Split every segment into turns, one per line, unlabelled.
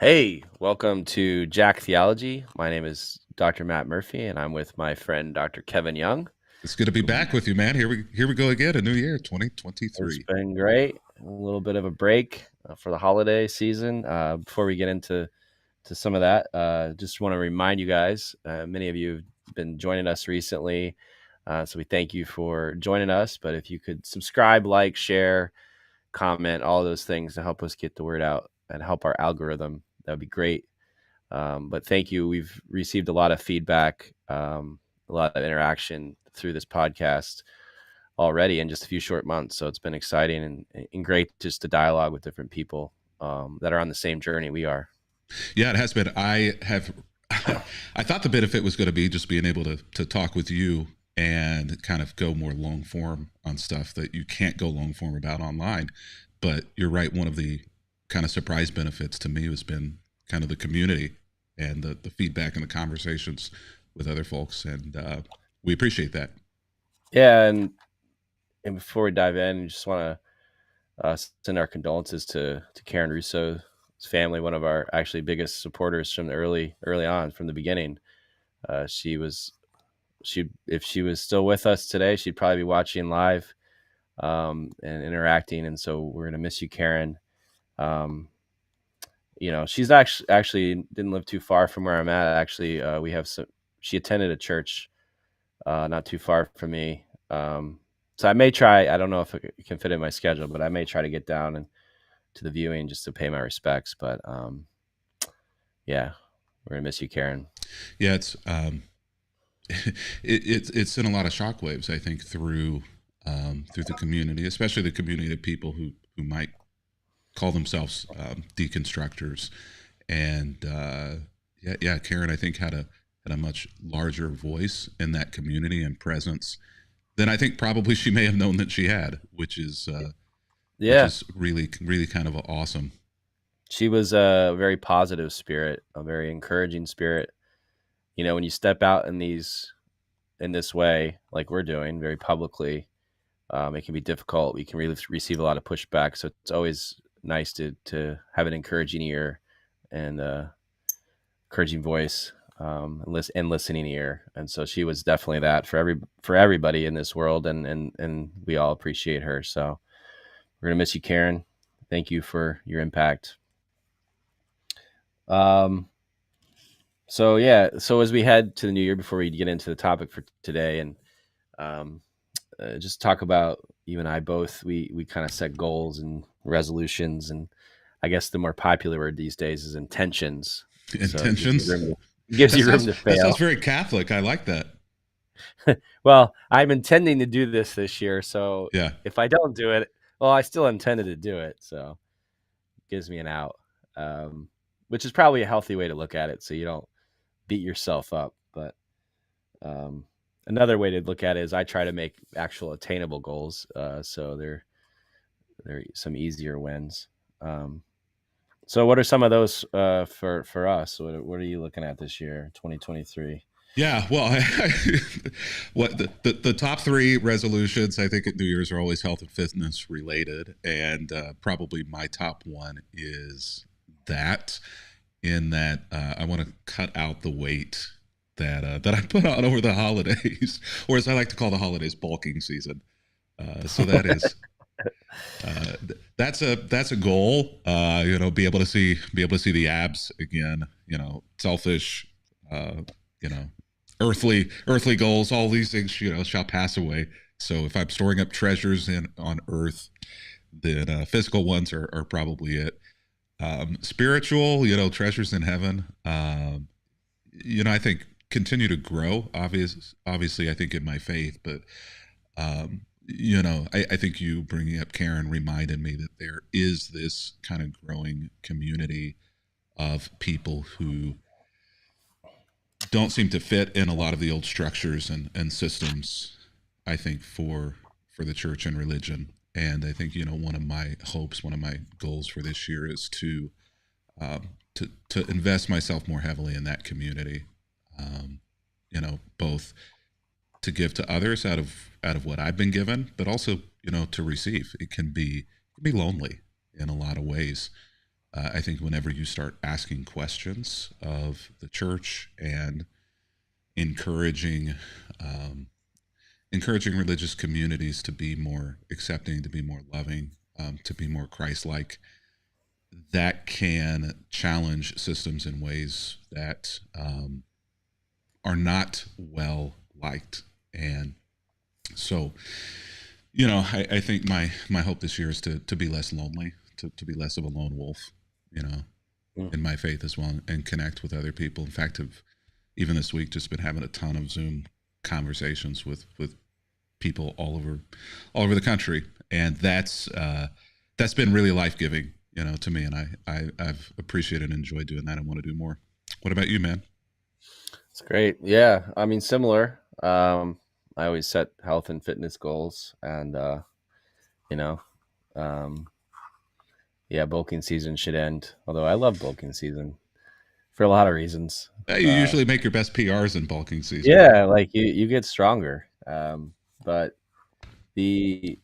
Hey, welcome to Jack Theology. My name is Dr. Matt Murphy, and I'm with my friend Dr. Kevin Young.
It's good to be back with you, man. Here we go again. A new year,
It's
2023.
been great. A little bit of a break for the holiday season. Before we get into some of that, just want to remind you guys. Many of you have been joining us recently, so we thank you for joining us. But if you could subscribe, like, share, comment, all those things to help us get the word out and help our algorithm, that would be great. But thank you. We've received a lot of feedback, a lot of interaction through this podcast already in just a few short months. So it's been exciting and great just to dialogue with different people that are on the same journey we are.
Yeah, it has been. I have. I thought the benefit was going to be just being able to talk with you and kind of go more long form on stuff that you can't go long form about online. But you're right. One of the kind of surprise benefits to me has been kind of the community and the feedback and the conversations with other folks, and we appreciate that.
Yeah, and before we dive in, I just want to send our condolences to Karen Russo's family, one of our actually biggest supporters from the early on, from the beginning. She was she if she was still with us today, she'd probably be watching live and interacting. And so we're gonna miss you, Karen. Um, she's actually didn't live too far from where I'm at. Actually, we have some. She attended a church not too far from me. So I may try. I don't know if it can fit in my schedule, but I may try to get down and to the viewing just to pay my respects. But yeah, we're gonna miss you, Karen.
Yeah, it's in a lot of shockwaves. I think through the community, especially the community of people who might call themselves deconstructors, and yeah, Karen, I think had a much larger voice in that community and presence than I think probably she may have known that she had, which
Yeah,
is really kind of awesome.
she was a very positive spirit, a very encouraging spirit. When you step out in this way, like we're doing, very publicly, it can be difficult. We can really receive a lot of pushback. So it's always nice to have an encouraging ear and encouraging voice, and listening ear. And so she was definitely that for everybody in this world, and we all appreciate her. So we're gonna miss you, Karen. Thank you for your impact. Um, so yeah, so as we head to the new year, before we get into the topic for today, and um, just talk about, you and I both, we kind of set goals and resolutions, and I guess the more popular word these days is intentions. So it
Intentions.
gives you room to
That sounds
fail.
very Catholic. I like that.
Well, I'm intending to do this year, so
Yeah.
if I don't do it, well, I still intended to do it, so it gives me an out, which is probably a healthy way to look at it, so you don't beat yourself up. But um, another way to look at it is I try to make actual attainable goals, so they're some easier wins. Um, so, what are some of those for us? What are you looking at this year, 2023?
Yeah, well, what the top three resolutions I think at New Year's are always health and fitness related, and probably my top one is that in that I want to cut out the weight that I put on over the holidays, or as I like to call the holidays, bulking season. So that is that's a goal. Be able to see the abs again. Selfish. Uh, you know, earthly goals. All these things, shall pass away. So if I'm storing up treasures in on earth, then physical ones are probably it. Spiritual, treasures in heaven. I think continue to grow. Obviously, I think in my faith, but I think you bringing up Karen reminded me that there is this kind of growing community of people who don't seem to fit in a lot of the old structures and systems. I think for the church and religion, and I think one of my hopes, one of my goals for this year is to invest myself more heavily in that community. Both to give to others out of what I've been given, but also to receive. It can be lonely in a lot of ways. I think whenever you start asking questions of the church and encouraging um, encouraging religious communities to be more accepting, to be more loving, to be more Christ-like, that can challenge systems in ways that are not well liked. And so, I think my hope this year is to be less lonely, to be less of a lone wolf, you know,
Mm.
in my faith as well, and connect with other people. In fact, have even this week just been having a ton of Zoom conversations with people all over the country, and that's been really life giving, to me, and I've appreciated and enjoyed doing that. I want to do more. What about you, man?
It's great. Yeah, I mean, similar. I always set health and fitness goals, and you know, um, yeah, bulking season should end. Although I love bulking season for a lot of reasons.
You usually make your best PRs in bulking season.
Yeah, like you get stronger. But the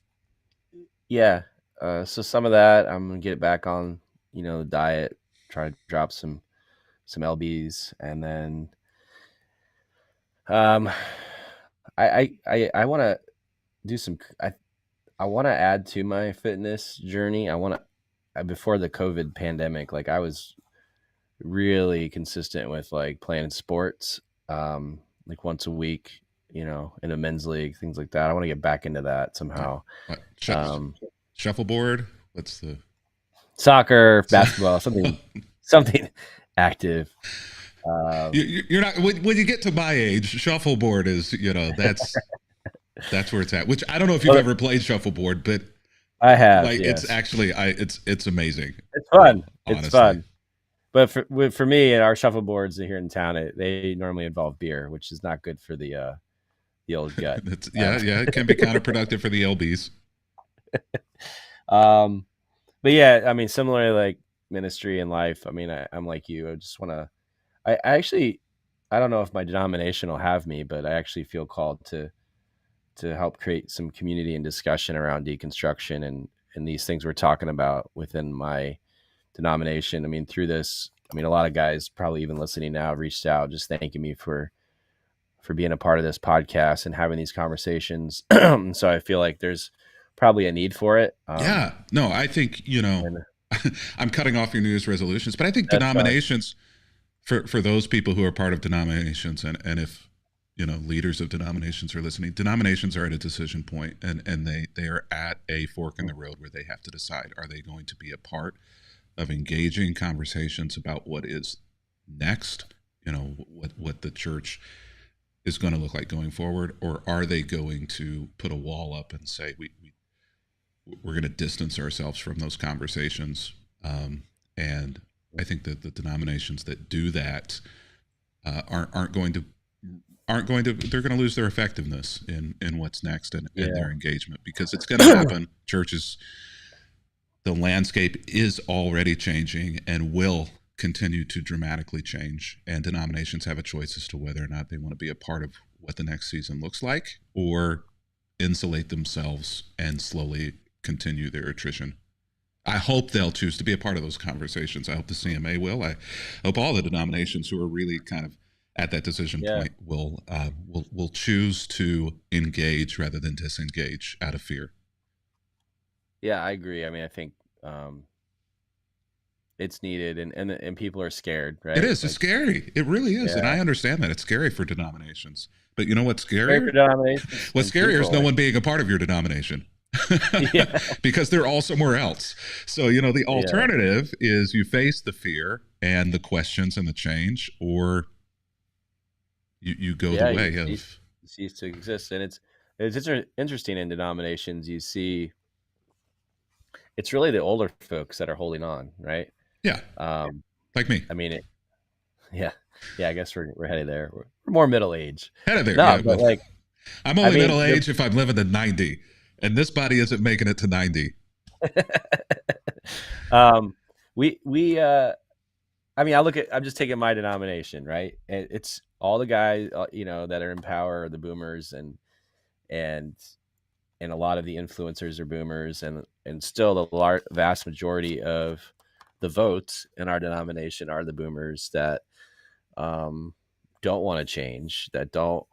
yeah, so some of that I'm gonna get back on, the diet, try to drop some lbs, and then um, I want to do some. I want to add to my fitness journey. I want to before the COVID pandemic, like I was really consistent with like playing sports, like once a week, in a men's league, things like that. I want to get back into that
Yeah.
somehow.
What,
Um,
shuffleboard? What's the?
Soccer, basketball, something active. Um,
You're not when you get to my age. Shuffleboard is that's where it's at. Which I don't know if you've
well,
ever played shuffleboard, but
I have,
like it's
yes.
actually it's amazing.
It's fun. It's
Honestly,
fun. But for me and our shuffleboards here in town, they normally involve beer, which is not good for the old gut.
yeah, it can be counterproductive for the LBs.
Um, but yeah, I mean, similarly, like ministry and life. I mean, I'm like you. I just want to. I actually, I don't know if my denomination will have me, but I actually feel called to help create some community and discussion around deconstruction and these things we're talking about within my denomination. I mean, through this, I mean, a lot of guys probably even listening now have reached out just thanking me for being a part of this podcast and having these conversations. So I feel like there's probably a need for it.
Yeah, no, I think
And
I'm cutting off your New Year's resolutions, but I think
that's fine.
denominations for those people who are part of denominations, and if leaders of denominations are listening, denominations are at a decision point, and they are at a fork in the road where they have to decide: are they going to be a part of engaging conversations about what is next, what the church is going to look like going forward, or are they going to put a wall up and say we're going to distance ourselves from those conversations? And I think that the denominations that do that aren't going to they're going to lose their effectiveness in what's next, and
Yeah.
their engagement, because it's going to happen. Churches, the landscape is already changing and will continue to dramatically change, and denominations have a choice as to whether or not they want to be a part of what the next season looks like, or insulate themselves and slowly continue their attrition. I hope they'll choose to be a part of those conversations. I hope the CMA will. I hope all the denominations who are really kind of at that decision
Yeah.
point will choose to engage rather than disengage out of fear.
Yeah, I agree. I mean, I think um, it's needed, and people are scared,
It
right?
is. It's
Like,
scary. It really is, and
yeah,
I understand that it's scary for denominations. But you know what's
scary for
scarier?
denominations
What's
and
scarier is
people.
no
Like,
one being a part of your denomination.
yeah,
Because they're all somewhere else. So, the
yeah,
alternative is you face the fear and the questions and the change, or you go the
yeah.
way of.
You cease to exist, and it's interesting in denominations. You see, it's really the older folks that are holding on, right?
Yeah,
Um,
like me.
I mean, yeah, yeah. I guess we're headed there. We're more middle age.
Head of there,
No,
yeah.
but
But
like,
I'm
I
only
mean,
middle age if I'm living to 90, and this body isn't making it to 90.
um, we I mean, I'm just taking my denomination, right? And it's all the guys, that are in power are the boomers, and and a lot of the influencers are boomers, and still the vast majority of the vote in our denomination are the boomers that um, don't want to change, that don't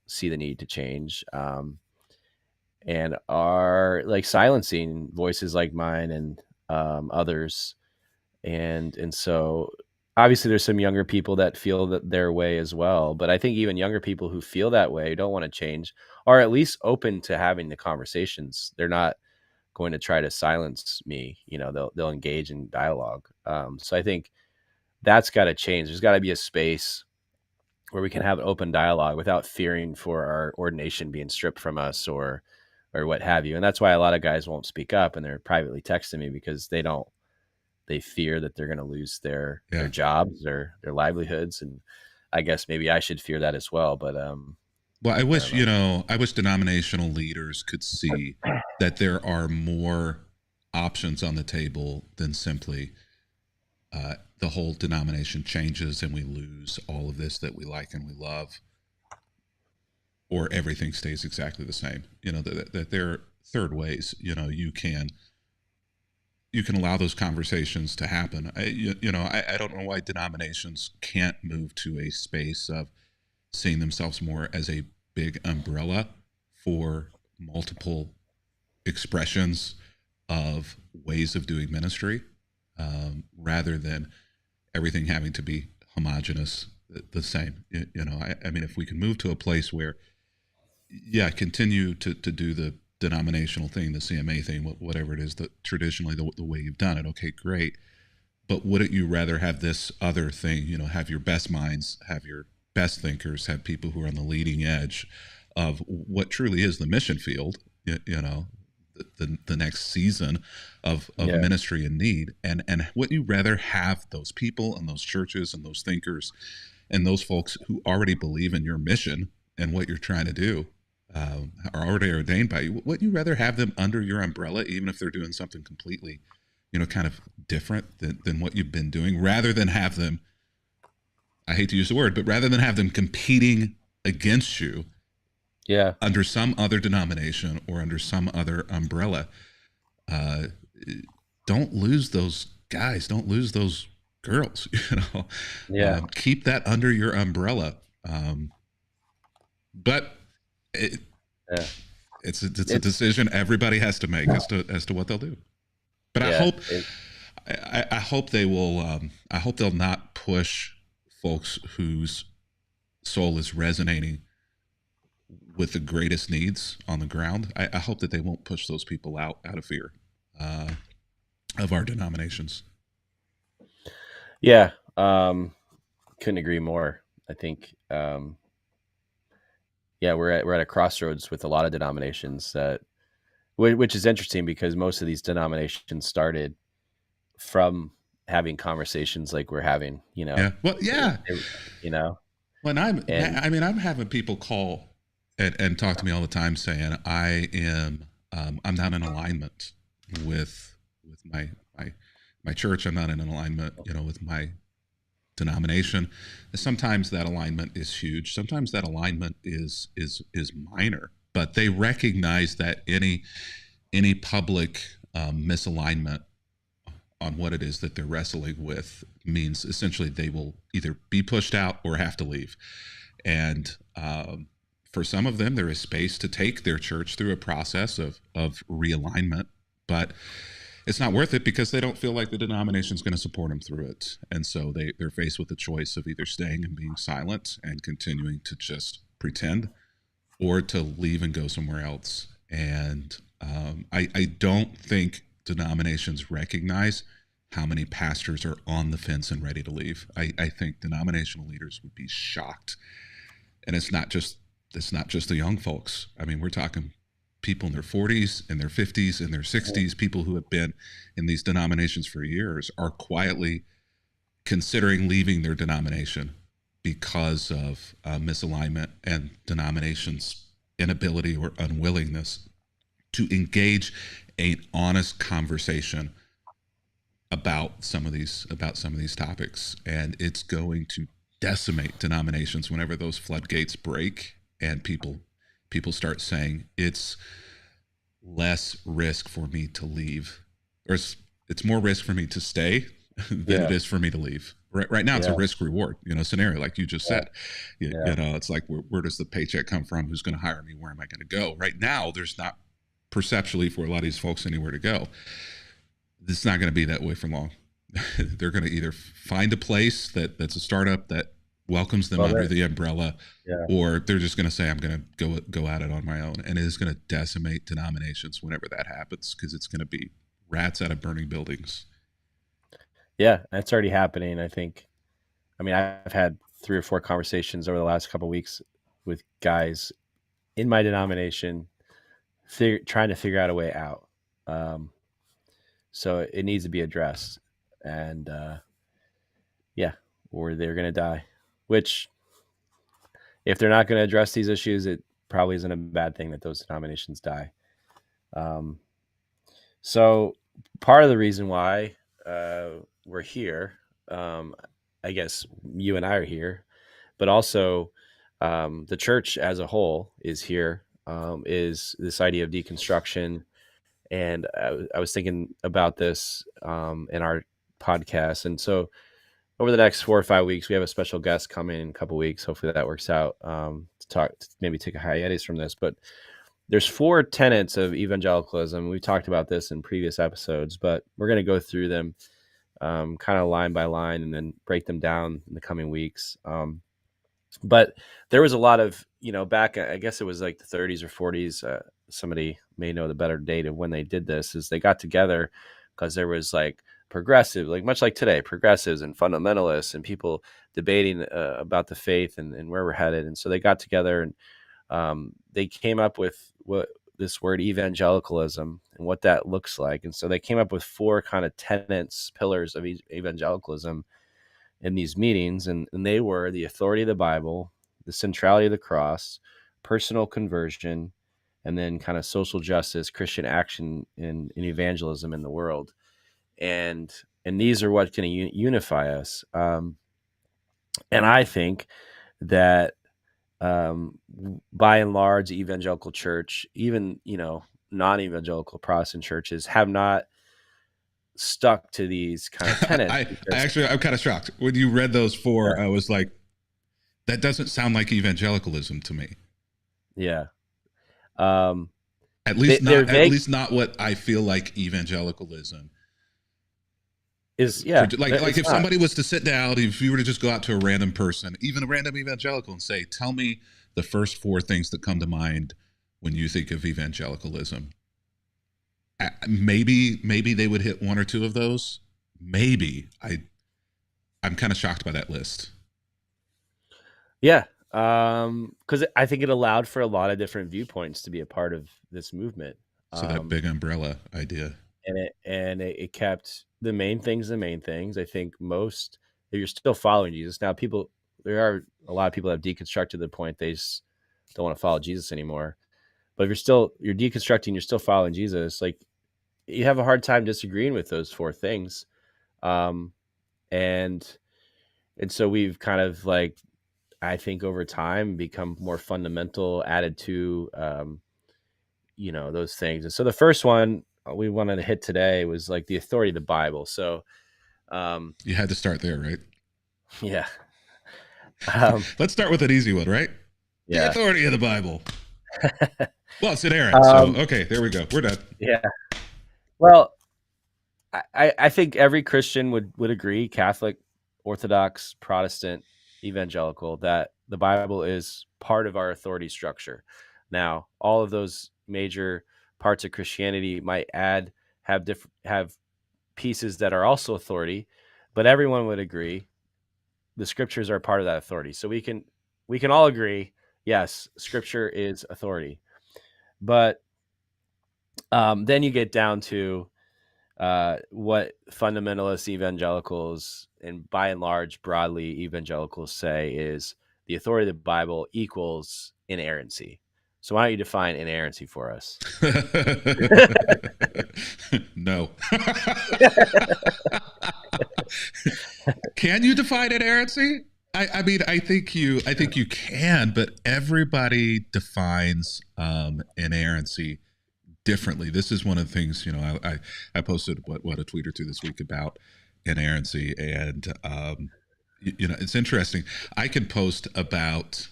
see the need to change, and are like silencing voices like mine and others. And so obviously there's some younger people that feel that their way as well, but I think even younger people who feel that way, don't want to change, are at least open to having the conversations. They're not going to try to silence me. They'll engage in dialogue. So I think that's got to change. There's got to be a space where we can have open dialogue without fearing for our ordination being stripped from us, or what have you. And that's why a lot of guys won't speak up, and they're privately texting me because they fear that they're going to lose their
Yeah.
jobs, their livelihoods. And I guess maybe I should fear that as well. But
Well,
I don't know.
I wish denominational leaders could see that there are more options on the table than simply the whole denomination changes and we lose all of this that we like and we love, or everything stays exactly the same. That there are third ways. You can allow those conversations to happen. I don't know why denominations can't move to a space of seeing themselves more as a big umbrella for multiple expressions of ways of doing ministry, rather than everything having to be homogenous, the same. I mean, if we can move to a place where, yeah, continue to do the denominational thing, the CMA thing, whatever it is, that traditionally the way you've done it, okay, great. But wouldn't you rather have this other thing, have your best minds, have your best thinkers, have people who are on the leading edge of what truly is the mission field, the next season of
Yeah.
ministry and need. And wouldn't you rather have those people and those churches and those thinkers and those folks who already believe in your mission and what you're trying to do, are already ordained by you? Wouldn't you rather have them under your umbrella, even if they're doing something completely, kind of different than what you've been doing, rather than have them, I hate to use the word, but rather than have them competing against you
Yeah.
under some other denomination or under some other umbrella? uh, don't lose those guys, don't lose those girls.
Yeah.
Keep that under your umbrella. But it,
Yeah.
it's a
It's
decision everybody has to make as to what they'll do. But I
yeah.
hope I hope they will. I hope they'll not push folks whose soul is resonating with the greatest needs on the ground. I hope that they won't push those people out of fear, uh, of our denominations.
Yeah. Couldn't agree more. I think yeah, we're at a crossroads with a lot of denominations, that which is interesting because most of these denominations started from having conversations like we're having.
Yeah. Well,
They-
yeah.
they- you know,
When
and
I mean, I'm having people call and talk to me all the time saying I'm not in alignment with my church. I'm not in alignment, with my denomination. Sometimes that alignment is huge. Sometimes that alignment is minor. But they recognize that any public misalignment on what it is that they're wrestling with means essentially they will either be pushed out or have to leave. And for some of them, there is space to take their church through a process of realignment, but it's not worth it because they don't feel like the denomination is going to support them through it. And so they're faced with the choice of either staying and being silent and continuing to just pretend, or to leave and go somewhere else. And I don't think denominations recognize how many pastors are on the fence and ready to leave. I think denominational leaders would be shocked. And it's not just the young folks. I mean, we're talking people in their 40s, in their 50s, in their 60s, people who have been in these denominations for years are quietly considering leaving their denomination because of misalignment and denominations' inability or unwillingness to engage an honest conversation about some of these topics. And it's going to decimate denominations whenever those floodgates break and people start saying it's less risk for me to leave, or it's more risk for me to stay than it
Yeah.
is for me to leave. Right now, it's a
Yeah.
risk reward, scenario, like you just
Yeah.
said.
Yeah.
It's like, where does the paycheck come from? Who's going to hire me? Where am I going to go? Right now, there's not perceptually for a lot of these folks anywhere to go. It's not going to be that way for long. They're going to either find a place that's a startup that welcomes them
Well,
under
there.
the umbrella,
Yeah.
or they're just going to say, I'm going to go at it on my own. And it is going to decimate denominations whenever that happens, because it's going to be rats out of burning buildings.
Yeah. That's already happening. I think. I mean, I've had 3 or 4 conversations over the last couple of weeks with guys in my denomination, trying to figure out a way out. So it needs to be addressed, and yeah, or they're going to die. Which, if they're not going to address these issues, it probably isn't a bad thing that those denominations die. Um, so part of the reason why we're here, I guess you and I are here, but also the church as a whole is here. Is this idea of deconstruction? And I was thinking about this in our podcast, and so over the next 4 or 5 weeks, we have a special guest coming in a couple weeks. Hopefully that works out, to talk, to maybe take a hiatus from this. But there's 4 tenets of evangelicalism. We talked about this in previous episodes, but we're going to go through them kind of line by line and then break them down in the coming weeks. But there was a lot of, back, I guess it was like the 30s or 40s. Somebody may know the better date of when they did this, is they got together because there was like progressive, like much like today, progressives and fundamentalists and people debating about the faith and where we're headed. And so they got together and they came up with what this word evangelicalism and what that looks like. And so they came up with 4 kind of tenets, pillars of evangelicalism in these meetings, and they were the authority of the Bible, the centrality of the cross, personal conversion, and then kind of social justice, Christian action in evangelism in the world. And these are what can unify us. And I think that by and large, the evangelical church, even non-evangelical Protestant churches, have not stuck to these kind of tenets
I
because
actually, I'm kind of shocked when you read those 4.
yeah,
I was like, that doesn't sound like evangelicalism to me.
yeah. Um,
At
they,
least
they're
not. At
vague.
least not what I feel like evangelicalism.
Is
For,
yeah,
like
it's
if
not.
somebody was to sit down, if you were to just go out to a random person, even a random evangelical, and say, "Tell me the first 4 things that come to mind when you think of evangelicalism." Maybe they would hit 1 or 2 of those. Maybe I'm kind of shocked by that list.
Yeah, because I think it allowed for a lot of different viewpoints to be a part of this movement,
So that
um,
big umbrella idea.
and it kept the main things the main things. I think most, if you're still following Jesus now, there are a lot of people that have deconstructed to the point they just don't want to follow Jesus anymore. But if you're deconstructing, you're still following Jesus, like you have a hard time disagreeing with those 4 things. Um, and so we've kind of like, I think over time become more fundamental, added to those things. And so the first one we wanted to hit today was like the authority of the Bible. So um,
You had to start there, right?
yeah, um,
Let's start with an easy one, right? The
yeah,
authority of the Bible. Well, it's inerrant, so
um,
okay, there we go. We're done.
yeah. Well, I think every Christian would agree, Catholic, Orthodox, Protestant, evangelical, that the Bible is part of our authority structure. Now, all of those major parts of Christianity might have pieces that are also authority, but everyone would agree the scriptures are part of that authority. So we can all agree, yes, scripture is authority. But then you get down to what fundamentalist evangelicals and by and large broadly evangelicals say is the authority of the Bible equals inerrancy. So why don't you define inerrancy for us?
No. Can you define inerrancy? I mean, I think you can, but everybody defines inerrancy differently. This is one of the things, I posted what a tweet or two this week about inerrancy, and it's interesting. I can post about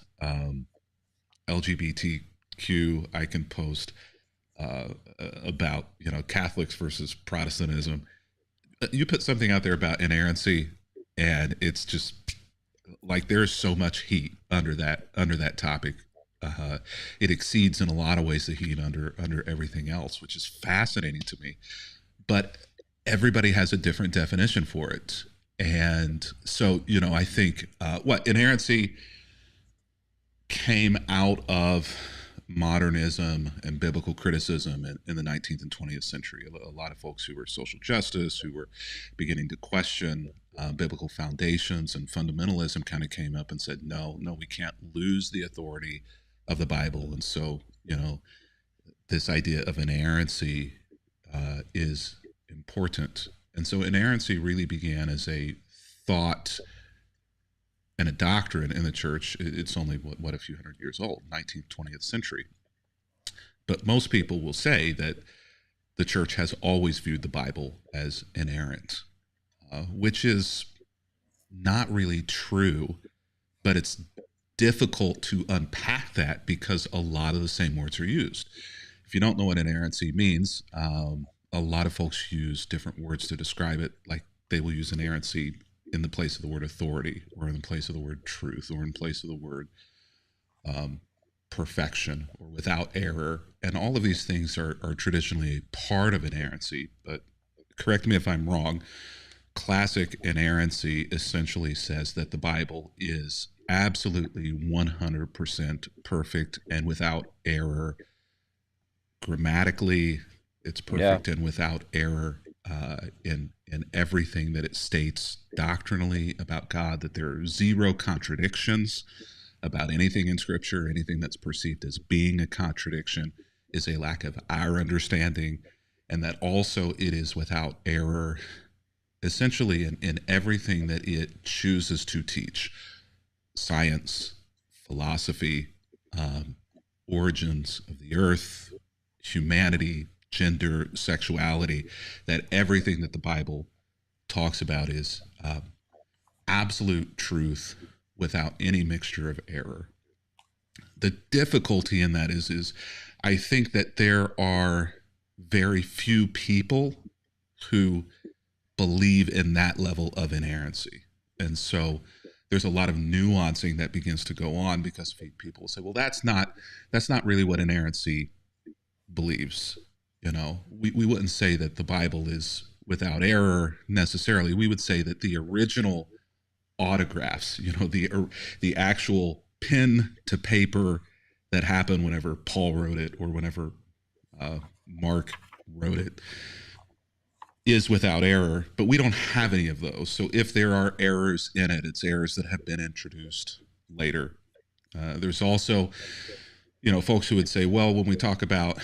LGBTQ. I can post about Catholics versus Protestantism. You put something out there about inerrancy, and it's just like there's so much heat under that topic. It exceeds in a lot of ways the heat under everything else, which is fascinating to me. But everybody has a different definition for it, and so I think what inerrancy came out of modernism and biblical criticism in the 19th and 20th century. A lot of folks who were social justice, who were beginning to question biblical foundations and fundamentalism, kind of came up and said, no, we can't lose the authority of the Bible. And so, this idea of inerrancy is important. And so inerrancy really began as a thought and a doctrine in the church. It's only what a few hundred years old, 19th, 20th century. But most people will say that the church has always viewed the Bible as inerrant, which is not really true, but it's difficult to unpack that because a lot of the same words are used. If you don't know what inerrancy means, a lot of folks use different words to describe it. Like they will use inerrancy in the place of the word authority, or in the place of the word truth, or in place of the word perfection, or without error. And all of these things are traditionally a part of inerrancy. But correct me if I'm wrong, classic inerrancy essentially says that the Bible is absolutely 100% perfect and without error. Grammatically, it's
Yeah.
perfect and without error in everything that it states doctrinally about God, that there are zero contradictions about anything in Scripture. Anything that's perceived as being a contradiction is a lack of our understanding, and that also it is without error, essentially in everything that it chooses to teach: science, philosophy, origins of the earth, humanity, gender, sexuality. That everything that the Bible talks about is absolute truth without any mixture of error. The difficulty in that is I think that there are very few people who believe in that level of inerrancy. And so there's a lot of nuancing that begins to go on, because people say, well, that's not really what inerrancy believes. We wouldn't say that the Bible is without error necessarily. We would say that the original autographs, the actual pen to paper that happened whenever Paul wrote it, or whenever Mark wrote it, is without error. But we don't have any of those. So if there are errors in it, it's errors that have been introduced later. There's also folks who would say, well, when we talk about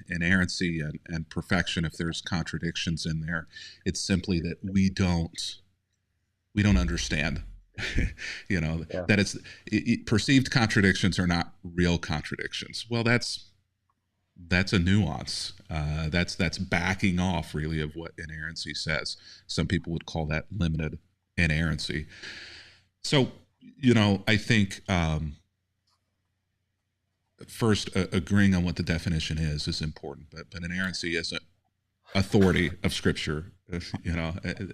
inerrancy and perfection, if there's contradictions in there, it's simply that we don't understand.
Yeah.
That perceived contradictions are not real contradictions. Well, that's a nuance. That's backing off really of what inerrancy says. Some people would call that limited inerrancy. So I think first agreeing on what the definition is important, but inerrancy is an authority of Scripture.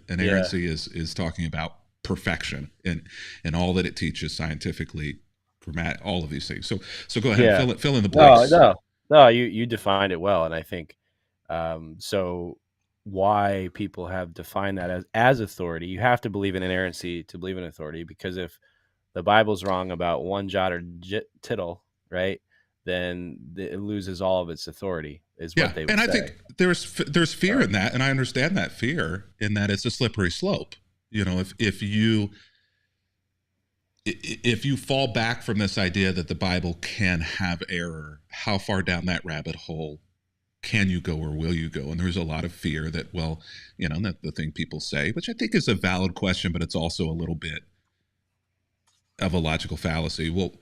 Inerrancy
Yeah.
is talking about perfection and all that it teaches scientifically, all of these things. So go ahead,
Yeah.
fill in the
No,
blanks.
no, no. You defined it well, and I think so. Why people have defined that as authority? You have to believe in inerrancy to believe in authority, because if the Bible's wrong about one jot or tittle, right, then it loses all of its authority, is
Yeah,
what they
and
would
I
say.
think there's fear in
Um,
that, and I understand that fear in that it's a slippery slope. If you fall back from this idea that the Bible can have error, how far down that rabbit hole can you go, or will you go? And there's a lot of fear that, well, that the thing people say, which I think is a valid question, but it's also a little bit of a logical fallacy. Well,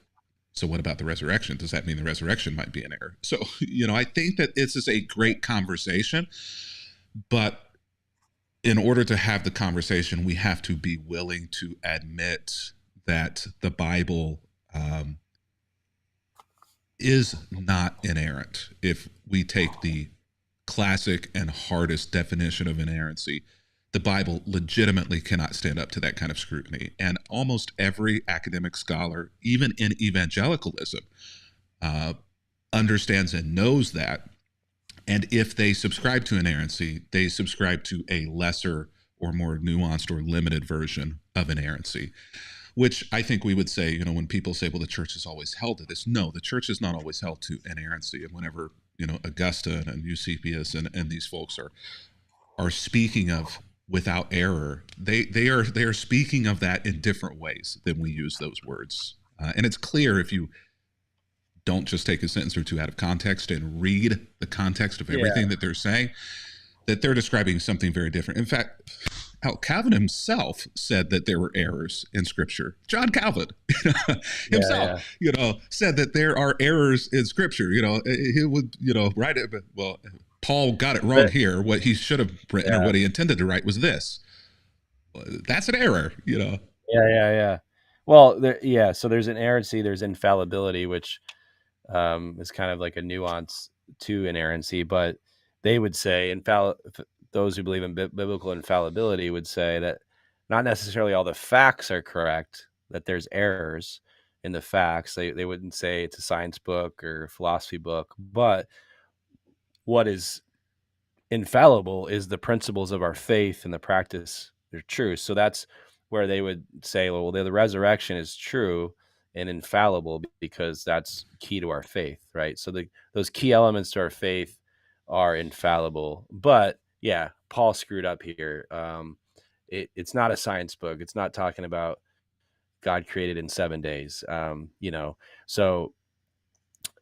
so what about the resurrection? Does that mean the resurrection might be an error? So, I think that this is a great conversation, but in order to have the conversation, we have to be willing to admit that the Bible is not inerrant. If we take the classic and hardest definition of inerrancy, the Bible legitimately cannot stand up to that kind of scrutiny. And almost every academic scholar, even in evangelicalism, uh, understands and knows that. And if they subscribe to inerrancy, they subscribe to a lesser or more nuanced or limited version of inerrancy, which I think we would say, when people say, well, the church has always held to this. No, the church is not always held to inerrancy. And whenever, Augustine and Eusebius and these folks are speaking of without error, they are speaking of that in different ways than we use those words. And it's clear if you don't just take a sentence or two out of context and read the context of everything that they're saying, that they're describing something very different. In fact, Calvin himself said that there were errors in Scripture. John Calvin himself, said that there are errors in Scripture. He would, write it, but, well, Paul got it wrong here. What he should have written or what he intended to write was this. That's an error,
Yeah. Well, so there's inerrancy, there's infallibility, which is kind of like a nuance to inerrancy, but they would say those who believe in biblical infallibility would say that not necessarily all the facts are correct, that there's errors in the facts. They wouldn't say it's a science book or a philosophy book, but what is infallible is the principles of our faith and the practice they're true. So that's where they would say, well, the resurrection is true and infallible because that's key to our faith, right? So those key elements to our faith are infallible. But yeah, Paul screwed up here. It's not a science book. It's not talking about God created in 7 days. So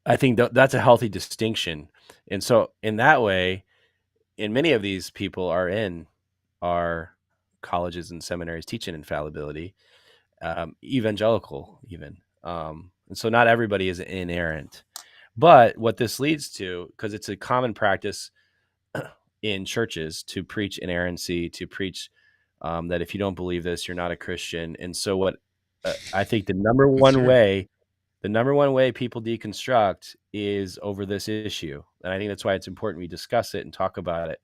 I think that's a healthy distinction. And so in that way, and many of these people are in our colleges and seminaries teaching infallibility, evangelical even. And so not everybody is inerrant. But what this leads to, because it's a common practice in churches to preach inerrancy, to preach that if you don't believe this, you're not a Christian. And so what I think the number one way people deconstruct is over this issue. And I think that's why it's important we discuss it and talk about it.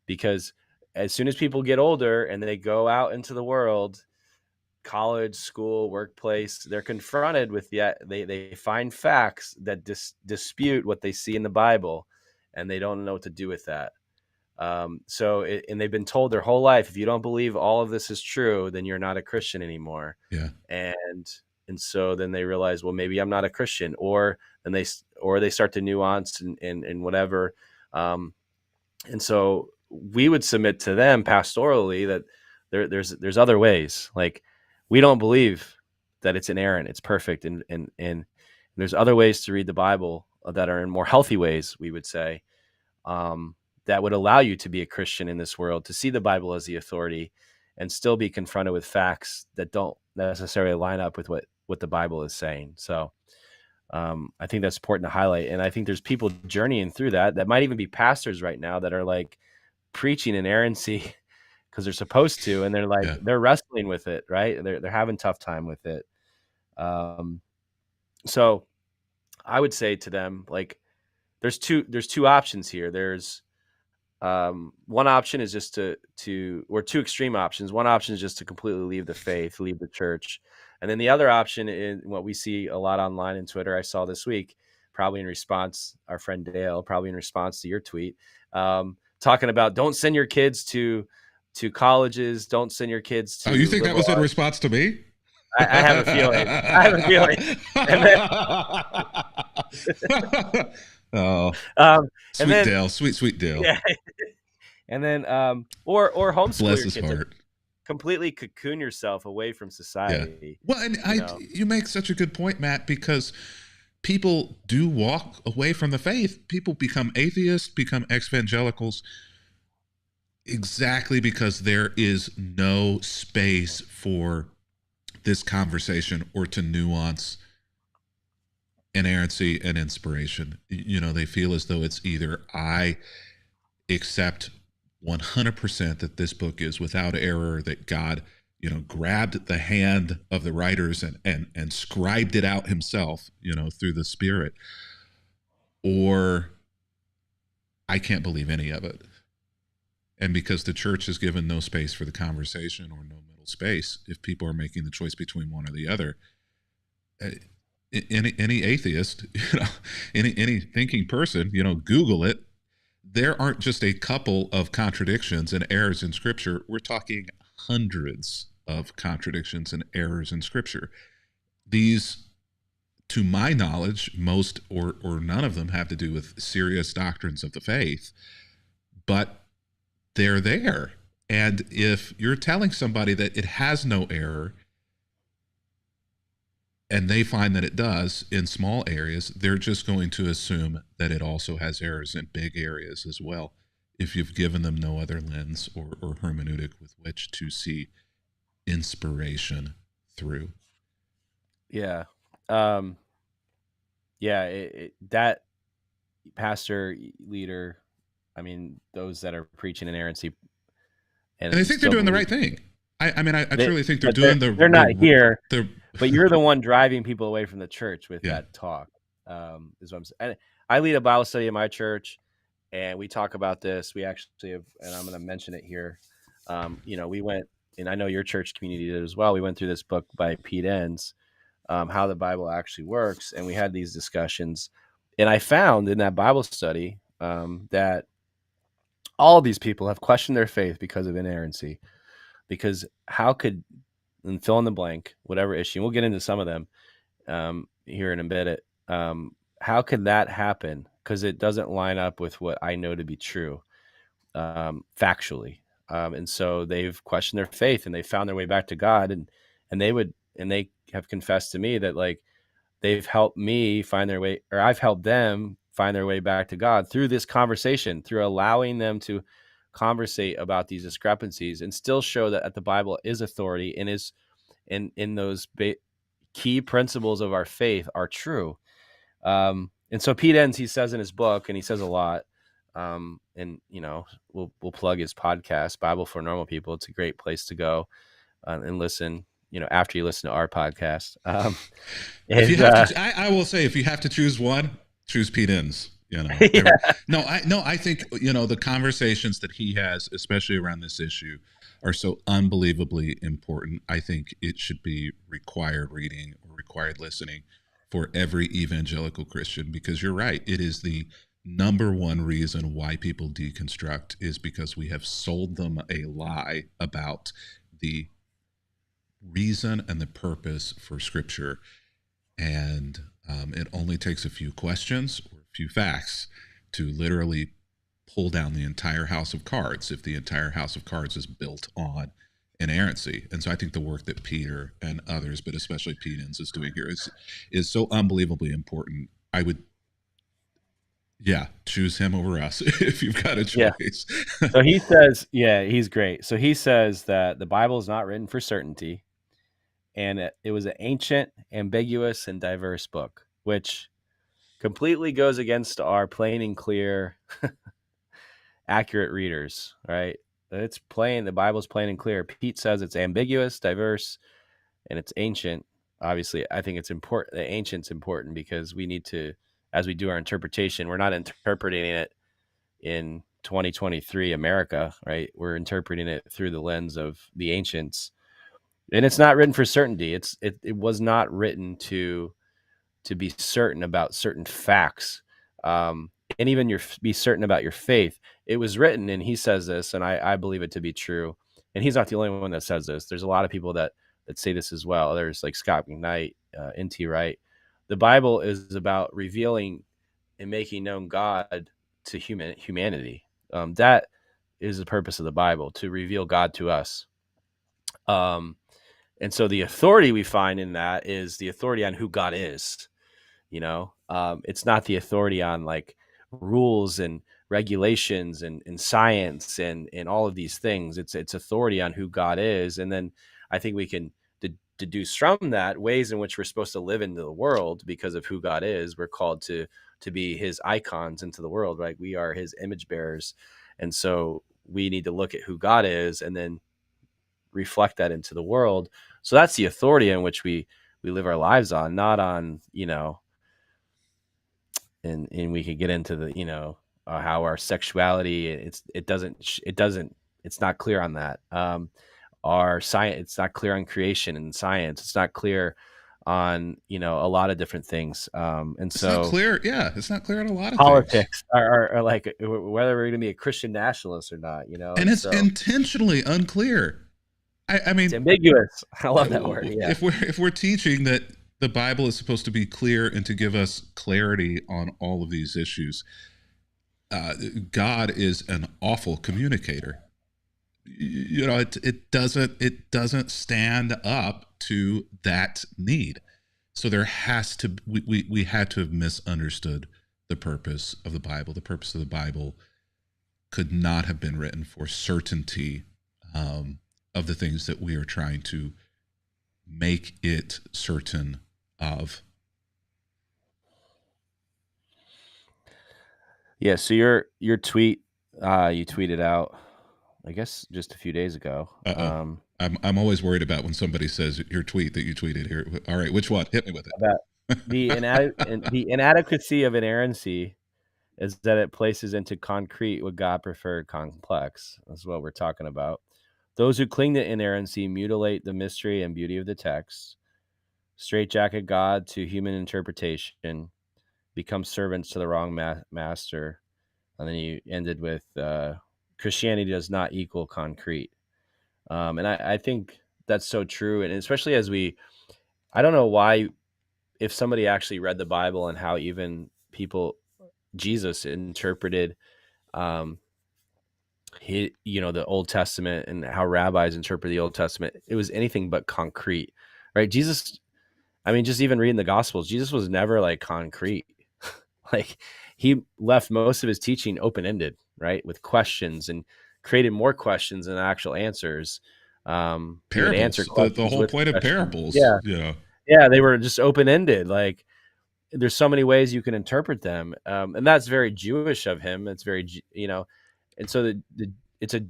Because as soon as people get older and they go out into the world, college, school, workplace, they're confronted with they find facts that dispute what they see in the Bible, and they don't know what to do with that. And they've been told their whole life, if you don't believe all of this is true, then you're not a Christian anymore.
Yeah.
And so then they realize, well, maybe I'm not a Christian, or they start to nuance and whatever. And so we would submit to them pastorally that there's other ways. Like, we don't believe that it's inerrant, it's perfect, and there's other ways to read the Bible that are in more healthy ways, we would say, that would allow you to be a Christian in this world, to see the Bible as the authority, and still be confronted with facts that don't necessarily line up with what the Bible is saying. So I think that's important to highlight. And I think there's people journeying through that might even be pastors right now that are like preaching inerrancy because they're supposed to, and they're like, they're wrestling with it, right? They're having a tough time with it. So I would say to them, like, there's two options here. There's one option is just or two extreme options. One option is just to completely leave the faith, leave the church. And then the other option is what we see a lot online in Twitter. I saw this week, probably in response, our friend Dale, probably in response to your tweet, talking about don't send your kids to colleges. Don't send your kids to.
Oh, you think that was in response to me?
I have a feeling.
Oh, sweet Dale, sweet Dale.
Yeah. And then, or homeschool
Bless
your
his
kids.
heart.
Completely cocoon yourself away from society.
Yeah. Well, and you make such a good point, Matt, because people do walk away from the faith. People become atheists, become evangelicals, exactly because there is no space for this conversation or to nuance inerrancy and inspiration. They feel as though it's either I accept 100% that this book is without error, that God, grabbed the hand of the writers and scribed it out himself, through the Spirit, or I can't believe any of it. And because the church has given no space for the conversation or no middle space, if people are making the choice between one or the other, uh, any atheist, any thinking person, Google it. There aren't just a couple of contradictions and errors in Scripture. We're talking hundreds of contradictions and errors in Scripture. These, to my knowledge, most or none of them have to do with serious doctrines of the faith, but they're there. And if you're telling somebody that it has no error and they find that it does in small areas, they're just going to assume that it also has errors in big areas as well, if you've given them no other lens or hermeneutic with which to see inspiration through.
Yeah. Um, yeah. That pastor, leader, I mean, those that are preaching inerrancy
And I
and
think they're
still
doing the
believe
right thing. I mean, I
they,
truly think they're
but
doing
they're not here.
the
But you're the one driving people away from the church with
yeah.
that talk. Is what I'm saying. And I lead a Bible study in my church, and we talk about this. We actually have, and I'm going to mention it here. We went, and I know your church community did as well. We went through this book by Pete Enns, how the Bible actually works, and we had these discussions. And I found in that Bible study that all these people have questioned their faith because of inerrancy. Because how could, and fill in the blank, whatever issue, we'll get into some of them here in a bit. How could that happen? Because it doesn't line up with what I know to be true factually. And so they've questioned their faith and they found their way back to God, and they have confessed to me that like they've helped me find their way, or I've helped them find their way back to God through this conversation, through allowing them to conversate about these discrepancies and still show that the Bible is authority and is in those key principles of our faith are true. And so Pete Enns, he says in his book, and he says a lot, and we'll plug his podcast, Bible for Normal People. It's a great place to go and listen, after you listen to our podcast.
If you
Is
have to, I will say, if you have to choose one, choose Pete Enns.
yeah,
I think the conversations that he has, especially around this issue, are so unbelievably important. I think it should be required reading or required listening for every evangelical Christian, because you're right. It is the number one reason why people deconstruct, is because we have sold them a lie about the reason and the purpose for Scripture. And it only takes a few questions or a few facts to literally pull down the entire house of cards, if the entire house of cards is built on inerrancy. And so I think the work that Peter and others, but especially Pete Enns, is doing here is so unbelievably important. I would, choose him over us if you've got a
yeah.
choice.
So he says, yeah, he's great. So he says that the Bible is not written for certainty, and it was an ancient, ambiguous, and diverse book, which completely goes against our plain and clear, accurate readers, right? It's plain. The Bible's plain and clear. Pete says it's ambiguous, diverse, and it's ancient. Obviously, I think it's important. The ancient's important because we need to, as we do our interpretation, we're not interpreting it in 2023 America, right? We're interpreting it through the lens of the ancients, and it's not written for certainty. It was not written to be certain about certain facts, and even be certain about your faith. It was written, and he says this, and I believe it to be true. And he's not the only one that says this. There's a lot of people that say this as well. There's like Scott McKnight, N.T. Wright. The Bible is about revealing and making known God to humanity. That is the purpose of the Bible, to reveal God to us. And so the authority we find in that is the authority on who God is. It's not the authority on like rules and regulations and science and all of these things. It's authority on who God is. And then I think we can deduce from that ways in which we're supposed to live into the world because of who God is. We're called to be his icons into the world, right? We are his image bearers. And so we need to look at who God is and then reflect that into the world. So that's the authority in which we live our lives on, not on, and we could get into the, how our sexuality, it's not clear on that. Our science, it's not clear on creation and science. It's not clear on, a lot of different things. And
It's not
so
clear. Yeah, it's not clear on a lot of things.
politics are like whether we're going to be a Christian nationalist or not,
And
and
it's
so
intentionally unclear. I
it's
mean,
ambiguous. I love that word. Yeah.
if we're teaching that the Bible is supposed to be clear and to give us clarity on all of these issues, God is an awful communicator. It doesn't stand up to that need. So there has to we had to have misunderstood the purpose of the Bible. The purpose of the Bible could not have been written for certainty of the things that we are trying to make it certain of.
Yeah. So your tweet, you tweeted out, I guess just a few days ago.
Uh oh. I'm always worried about when somebody says your tweet that you tweeted here. All right, which one? Hit me with
About the inadequacy of inerrancy is that it places into concrete what God preferred complex. That's what we're talking about. Those who cling to inerrancy mutilate the mystery and beauty of the text, straitjacket God to human interpretation, become servants to the wrong master. And then you ended with Christianity does not equal concrete. And I think that's so true. And especially I don't know why, if somebody actually read the Bible and how even Jesus interpreted, um, the Old Testament and how rabbis interpret the Old Testament, it was anything but concrete, right? Jesus, I mean, just even reading the Gospels, Jesus was never like concrete. Like he left most of his teaching open ended, right, with questions, and created more questions than actual answers. He would answer
parables. The
questions
whole
with
point of
questions.
parables.
Yeah,
Yeah.
yeah, they were just open ended. Like there's so many ways you can interpret them, and that's very Jewish of him. It's very, and so it's a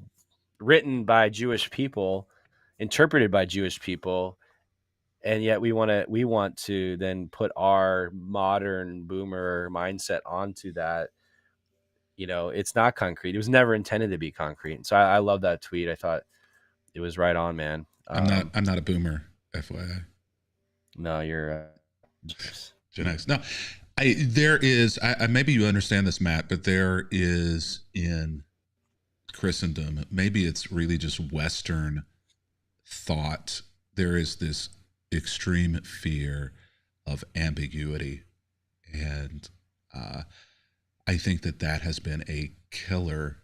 written by Jewish people, interpreted by Jewish people, and yet we want to then put our modern boomer mindset onto that. It's not concrete. It was never intended to be concrete. And so I love that tweet. I thought it was right on, man.
I'm not a boomer, FYI.
No, you're
Gen X. No, there is. Maybe you understand this, Matt, but there is in Christendom. Maybe it's really just Western thought. There is this extreme fear of ambiguity, and I think that has been a killer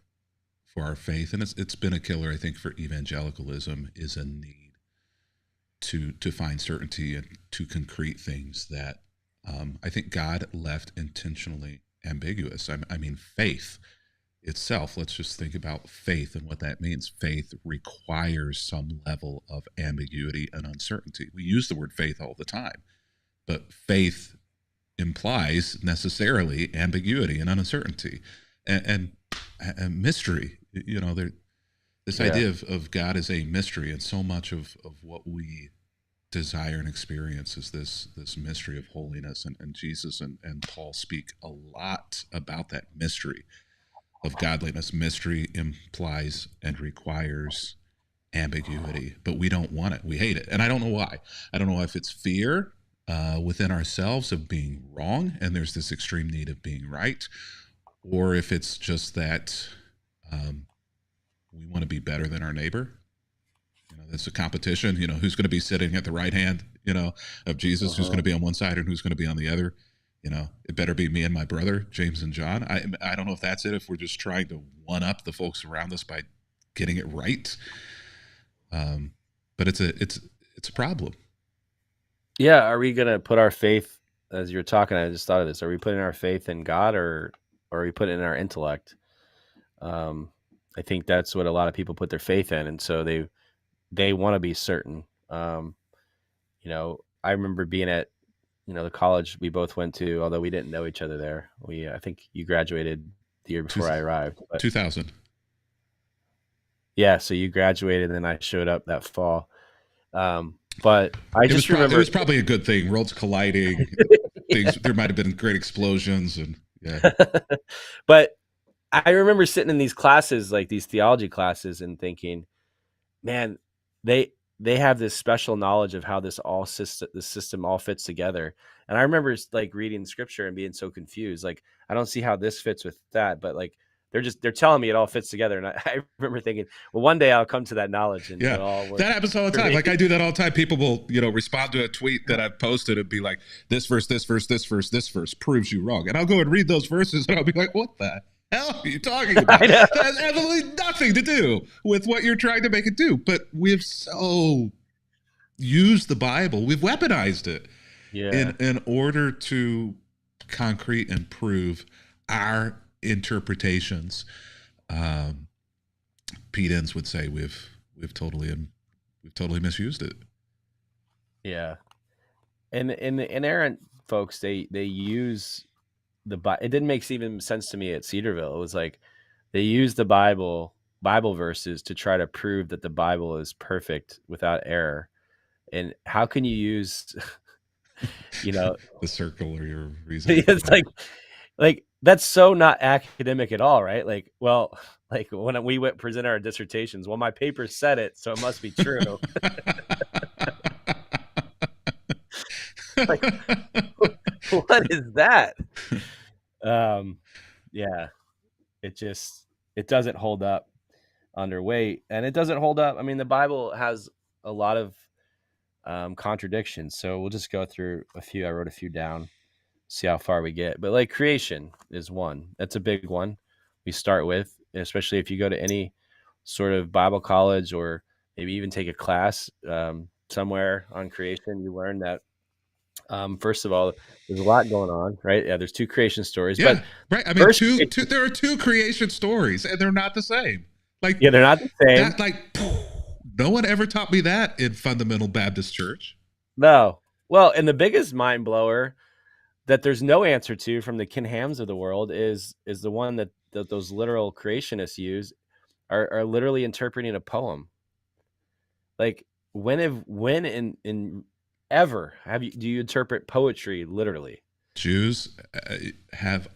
for our faith, and it's been a killer, I think, for evangelicalism. Is a need to find certainty and to concrete things that I think God left intentionally ambiguous. I mean, faith itself. Let's just think about faith and what that means. Faith requires some level of ambiguity and uncertainty. We use the word faith all the time, but faith implies necessarily ambiguity and uncertainty and mystery. This
yeah.
idea of God as a mystery, and so much of what we desire and experience is this mystery of holiness, and Jesus and Paul speak a lot about that mystery of godliness. Mystery implies and requires ambiguity, but we don't want it. We hate it, and I don't know why. I don't know if it's fear within ourselves of being wrong, and there's this extreme need of being right, or if it's just that we want to be better than our neighbor. It's a competition. Who's going to be sitting at the right hand, of Jesus, who's going to be on one side and who's going to be on the other. It better be me and my brother, James and John. I don't know if that's it, if we're just trying to one up the folks around us by getting it right. But it's a problem.
Yeah. Are we going to put our faith, as you're talking, I just thought of this, are we putting our faith in God, or are we putting it in our intellect? I think that's what a lot of people put their faith in. And so they want to be certain. I remember being at, the college we both went to, although we didn't know each other there. I think you graduated the year before I arrived. But
2000.
Yeah, so you graduated, and then I showed up that fall. But I just
It
remember,
was probably a good thing. Worlds colliding, things. There might have been great explosions, and yeah,
but I remember sitting in these classes, like these theology classes, and thinking, man, they they have this special knowledge of how the system all fits together. And I remember like reading scripture and being so confused. Like, I don't see how this fits with that, but like they're telling me it all fits together. And I remember thinking, well, one day I'll come to that knowledge and
yeah.
it'll all work
That happens all the
for
time.
me.
Like I do that all the time. People will, respond to a tweet that I've posted and be like, "This verse, this verse, this verse, this verse proves you wrong," and I'll go and read those verses, and I'll be like, "What the hell are you talking
I
about?
know.
That has absolutely nothing to do with what you're trying to make it do." But we've so used the Bible, we've weaponized it
Yeah.
in order to concrete and prove our interpretations. Um, Pete Enns would say we've totally misused it.
Yeah. And the inerrant folks, they use the Bible. It didn't make even sense to me at Cedarville. It was like they use the Bible verses to try to prove that the Bible is perfect without error. And how can you use, you know,
The circle or your reasoning.
it's
Yeah.
like that's so not academic at all, right? Like, well, like when we went present our dissertations, well, my paper said it, so it must be true. Like, what is that? Um, yeah, it just it doesn't hold up under weight, and it doesn't hold up. I mean, the Bible has a lot of contradictions, so we'll just go through a few. I wrote a few down, see how far we get. But like creation is one. That's a big one we start with, especially if you go to any sort of Bible college or maybe even take a class somewhere on creation. You learn that first of all, there's a lot going on, right? Yeah, there's two creation stories, but
Yeah, right. I mean,
first,
two. There are two creation stories, and they're not the same. Like
yeah, they're not the same.
that. Like no one ever taught me that in fundamental Baptist church.
No, well, and the biggest mind blower that there's no answer to from the Ken Hams of the world is the one that those literal creationists use are literally interpreting a poem. Like when in ever do you interpret poetry literally?
Jews have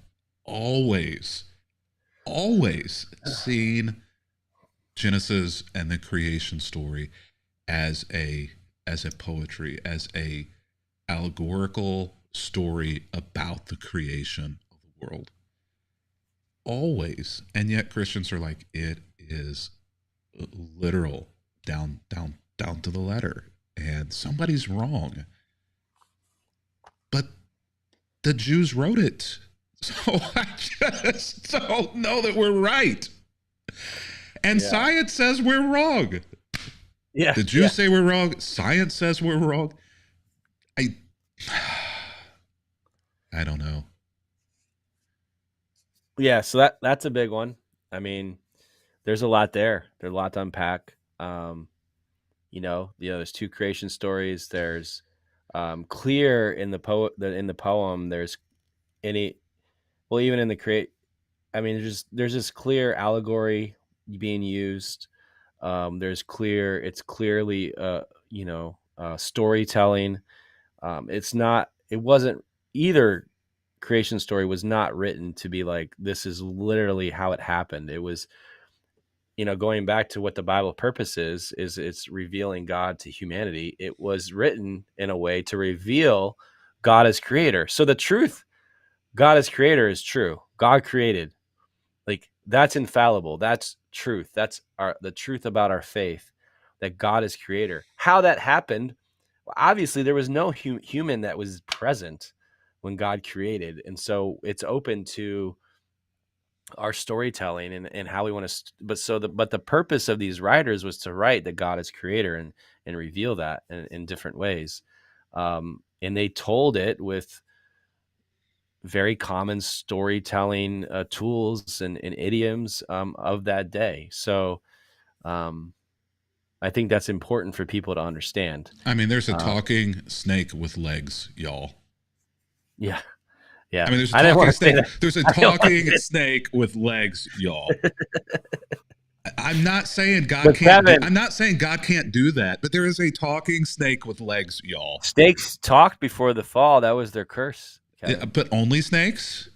always, always seen Genesis and the creation story as a poetry, as a allegorical story about the creation of the world. Always. And yet Christians are like, it is literal, down to the letter. And somebody's wrong. But the Jews wrote it. So I just don't know that we're right. And
Yeah.
science says we're wrong.
Yeah.
The Jews say we're wrong. Science says we're wrong. I I don't know.
Yeah, so that's a big one. I mean, there's a lot there. There's a lot to unpack. There's two creation stories. There's clear in the poem. There's any well, even in the create. I mean, there's this clear allegory being used. It's clearly storytelling. It wasn't either creation story was not written to be like this is literally how it happened. It was, going back to what the Bible purpose is it's revealing God to humanity. It was written in a way to reveal God as creator. So the truth, God as creator, is true. God created. Like, that's infallible. That's truth. That's the truth about our faith, that God is creator. How that happened, well, obviously there was no human that was present when God created, and so it's open to our storytelling and how we want to. But the purpose of these writers was to write that God is creator and reveal that in different ways, and they told it with very common storytelling tools and idioms of that day. So um, I think that's important for people to understand.
I mean, there's a
Uh,
talking snake with legs, y'all.
yeah,
I
yeah.
mean, there's a
I didn't
talking
want to say
snake.
that.
There's a
I didn't want
talking
to
snake with legs, y'all. I'm not saying God
But
can't do.
Kevin,
I'm not saying God can't do that. But there is a talking snake with legs, y'all.
snakes talked before the fall. That was their curse,
Yeah,
Kevin.
but only snakes.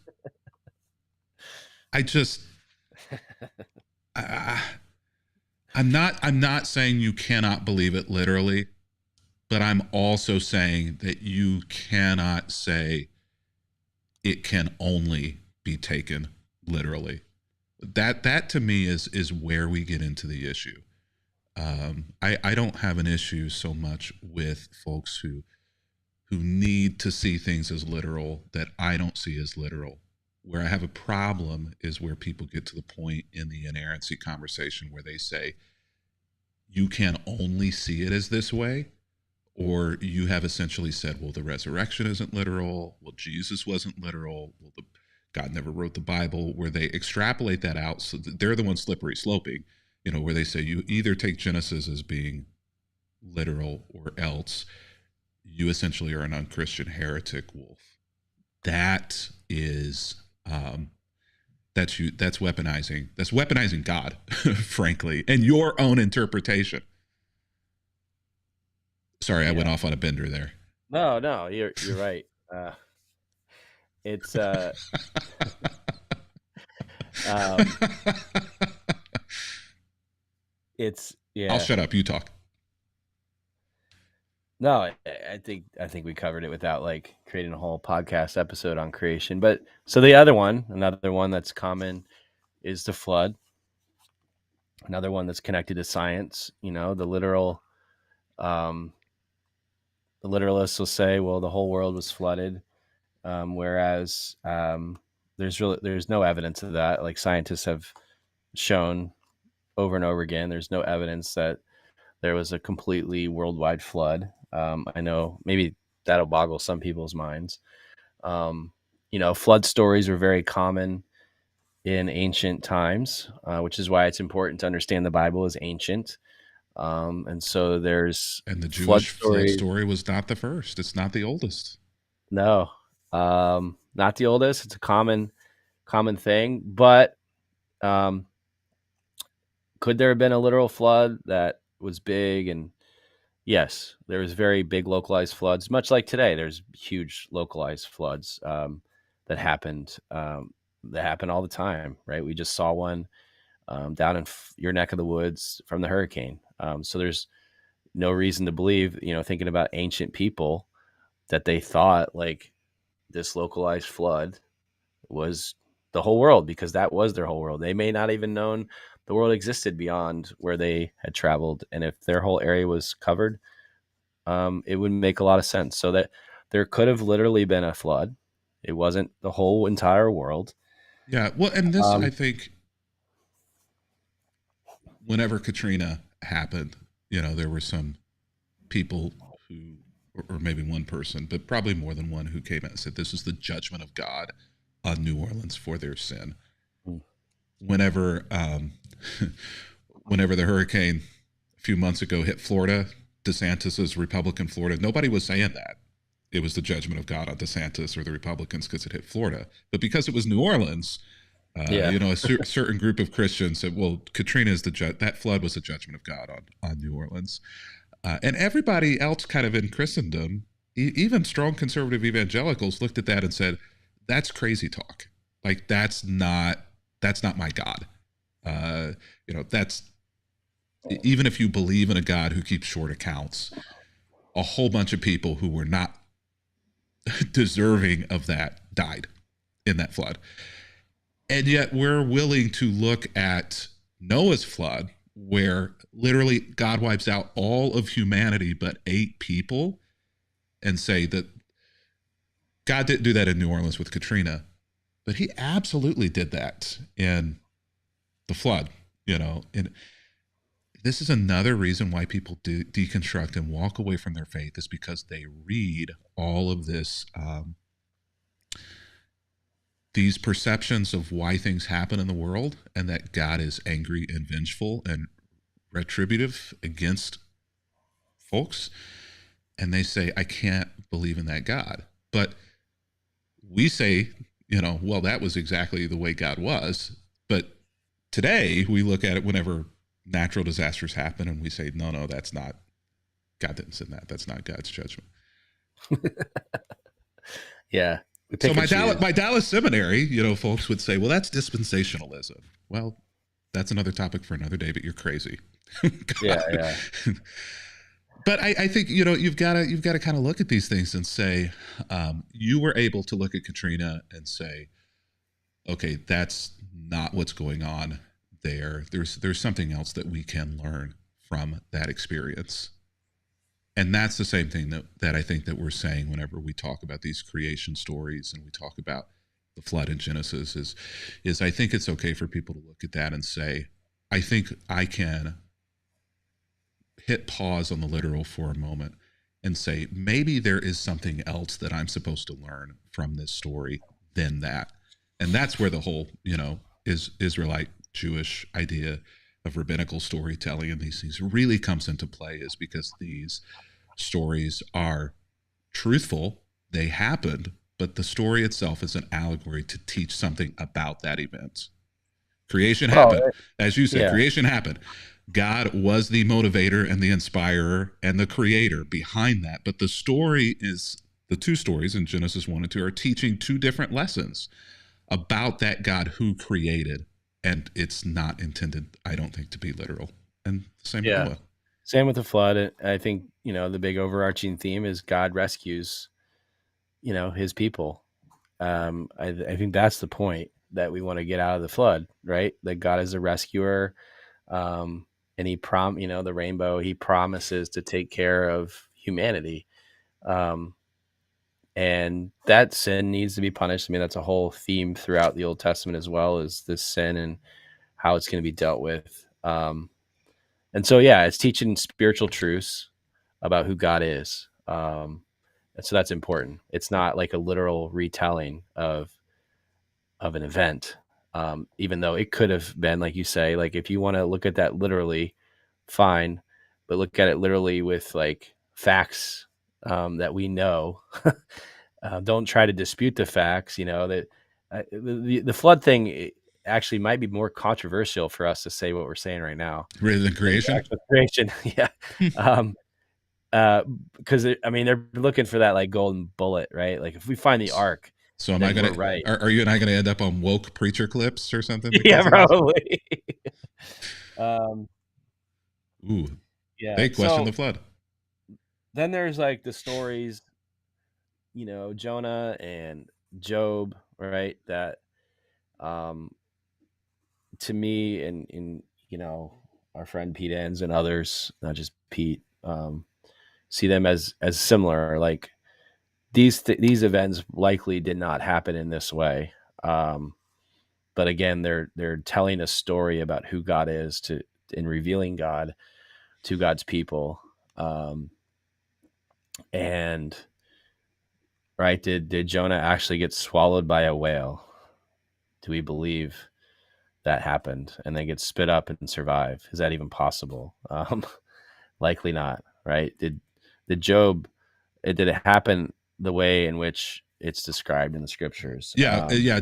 I just. I, I'm not. I'm not saying you cannot believe it literally, but I'm also saying that you cannot say it can only be taken literally. That to me is where we get into the issue. I don't have an issue so much with folks who need to see things as literal that I don't see as literal. Where I have a problem is where people get to the point in the inerrancy conversation where they say you can only see it as this way, or you have essentially said, well, the resurrection isn't literal, well, Jesus wasn't literal, well, God never wrote the Bible, where they extrapolate that out. So that they're the ones slippery sloping, where they say you either take Genesis as being literal or else you essentially are an unchristian heretic wolf. That is, that's weaponizing. That's weaponizing God, frankly, and your own interpretation. Sorry, I went
Yeah.
off on a bender there.
No, no, you're right. It's um, it's
I'll
yeah.
shut up. You talk.
No, I think we covered it without like creating a whole podcast episode on creation. But so the other one, another one that's common is the flood. Another one that's connected to science. The literal, um, the literalists will say, well, the whole world was flooded, whereas there's no evidence of that. Like scientists have shown over and over again, there's no evidence that there was a completely worldwide flood. I know maybe that'll boggle some people's minds. Flood stories are very common in ancient times, which is why it's important to understand the Bible is ancient. And so there's
And the
flood
Jewish flood
stories.
story was not the first. It's not the oldest.
No, not the oldest. It's a common thing, but um, could there have been a literal flood that was big? And yes, there was very big localized floods, much like today. There's huge localized floods that happened. That happen all the time, right? We just saw one down in your neck of the woods from the hurricane. So there's no reason to believe, thinking about ancient people, that they thought like this localized flood was the whole world, because that was their whole world. They may not even known the world existed beyond where they had traveled, and if their whole area was covered, it would make a lot of sense. So that there could have literally been a flood. It wasn't the whole entire world.
Yeah. Well, and this, I
Um,
think, whenever Katrina happened, there were some people who, or maybe one person, but probably more than one, who came out and said, this is the judgment of God on New Orleans for their sin. Whenever, whenever the hurricane a few months ago hit Florida, DeSantis's Republican Florida, nobody was saying that it was the judgment of God on DeSantis or the Republicans because it hit Florida. But because it was New Orleans,
yeah,
a certain group of Christians said, well, Katrina is that flood was the judgment of God on New Orleans. And everybody else kind of in Christendom, even strong conservative evangelicals, looked at that and said, that's crazy talk. Like, that's not my God. That's, even if you believe in a God who keeps short accounts, a whole bunch of people who were not deserving of that died in that flood. And yet we're willing to look at Noah's flood, where literally God wipes out all of humanity but 8 people, and say that God didn't do that in New Orleans with Katrina, but he absolutely did that in the flood, And this is another reason why people deconstruct and walk away from their faith, is because they read all of this, these perceptions of why things happen in the world, and that God is angry and vengeful and retributive against folks. And they say, I can't believe in that God. But we say, well, that was exactly the way God was. But today we look at it, whenever natural disasters happen and we say, no, that's not, God didn't send that. That's not God's judgment.
Yeah, we
So
pick and choose.
My Dallas seminary, folks would say, well, that's dispensationalism. Well, that's another topic for another day, but you're crazy.
Yeah, yeah.
But I think you've got to kind of look at these things and say, you were able to look at Katrina and say, okay, that's not what's going on there. There's something else that we can learn from that experience. And that's the same thing that I think that we're saying whenever we talk about these creation stories and we talk about the flood in Genesis is I think it's okay for people to look at that and say, I think I can hit pause on the literal for a moment and say, maybe there is something else that I'm supposed to learn from this story than that. And that's where the whole, is Israelite Jewish idea of rabbinical storytelling and these things really comes into play, is because these stories are truthful. They happened, but the story itself is an allegory to teach something about that event. Creation
Well,
happened. As you said,
yeah,
creation happened. God was the motivator and the inspirer and the creator behind that. But the two stories in Genesis 1 and 2 are teaching two different lessons about that God who created. And it's not intended, I don't think, to be literal. And same with
yeah.
Noah.
Same with the flood. I think the big overarching theme is God rescues his people. I think that's the point that we want to get out of the flood, right? That God is a rescuer, and the rainbow. He promises to take care of humanity, um, and that sin needs to be punished. I mean, that's a whole theme throughout the Old Testament as well, is this sin and how it's going to be dealt with. And so, yeah, it's teaching spiritual truths about who God is. And so that's important. It's not like a literal retelling of an event, even though it could have been, like you say, like if you want to look at that literally, fine, but look at it literally with like facts that we know. Don't try to dispute the facts. That the flood thing actually might be more controversial for us to say what we're saying right now
Rather than
than the
creation.
actual creation. Yeah. Um, because I mean, they're looking for that like golden bullet, right? Like if we find the ark,
So am I
then
gonna
we're right.
are you and I gonna end up on woke preacher clips or something
Yeah,
because of this?
probably. um,
Ooh,
yeah.
they question
So
the flood.
then there's like the stories, Jonah and Job, right? That, um, to me, and our friend Pete Enns and others, not just Pete, see them as similar. Like these events likely did not happen in this way. Um, but again, they're telling a story about who God is in revealing God to God's people. And right, did Jonah actually get swallowed by a whale? Do we believe that happened and then get spit up and survive? Is that even possible? Likely not. Right? Did Job? Did it happen the way in which it's described in the scriptures?
Yeah.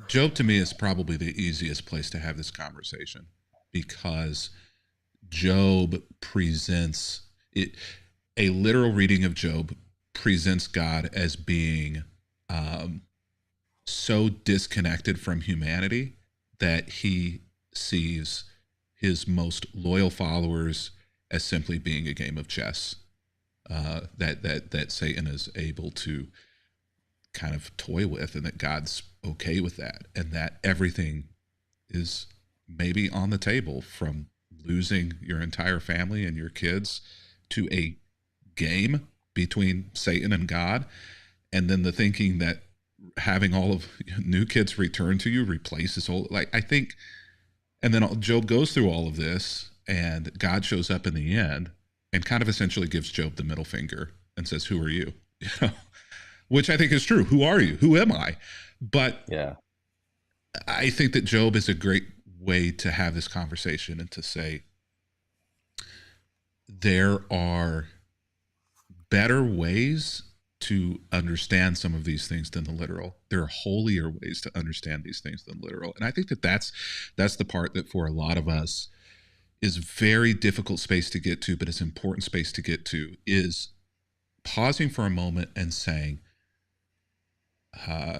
Job to me is probably the easiest place to have this conversation because Job presents it. A literal reading of Job presents God as being um, so disconnected from humanity that he sees his most loyal followers as simply being a game of chess. That Satan is able to kind of toy with, and that God's okay with that, and that everything is maybe on the table, from losing your entire family and your kids to a game between Satan and God, and then the thinking that having all of new kids return to you replaces old. Like I think, and then Job goes through all of this, and God shows up in the end and kind of essentially gives Job the middle finger and says, "Who are you?" You know, which I think is true. Who are you? Who am I? But
Yeah.
I think that Job is a great way to have this conversation and to say there are better ways to understand some of these things than the literal. There are holier ways to understand these things than literal. And I think that that's the part that for a lot of us is very difficult space to get to, but it's important space to get to, is pausing for a moment and saying, uh,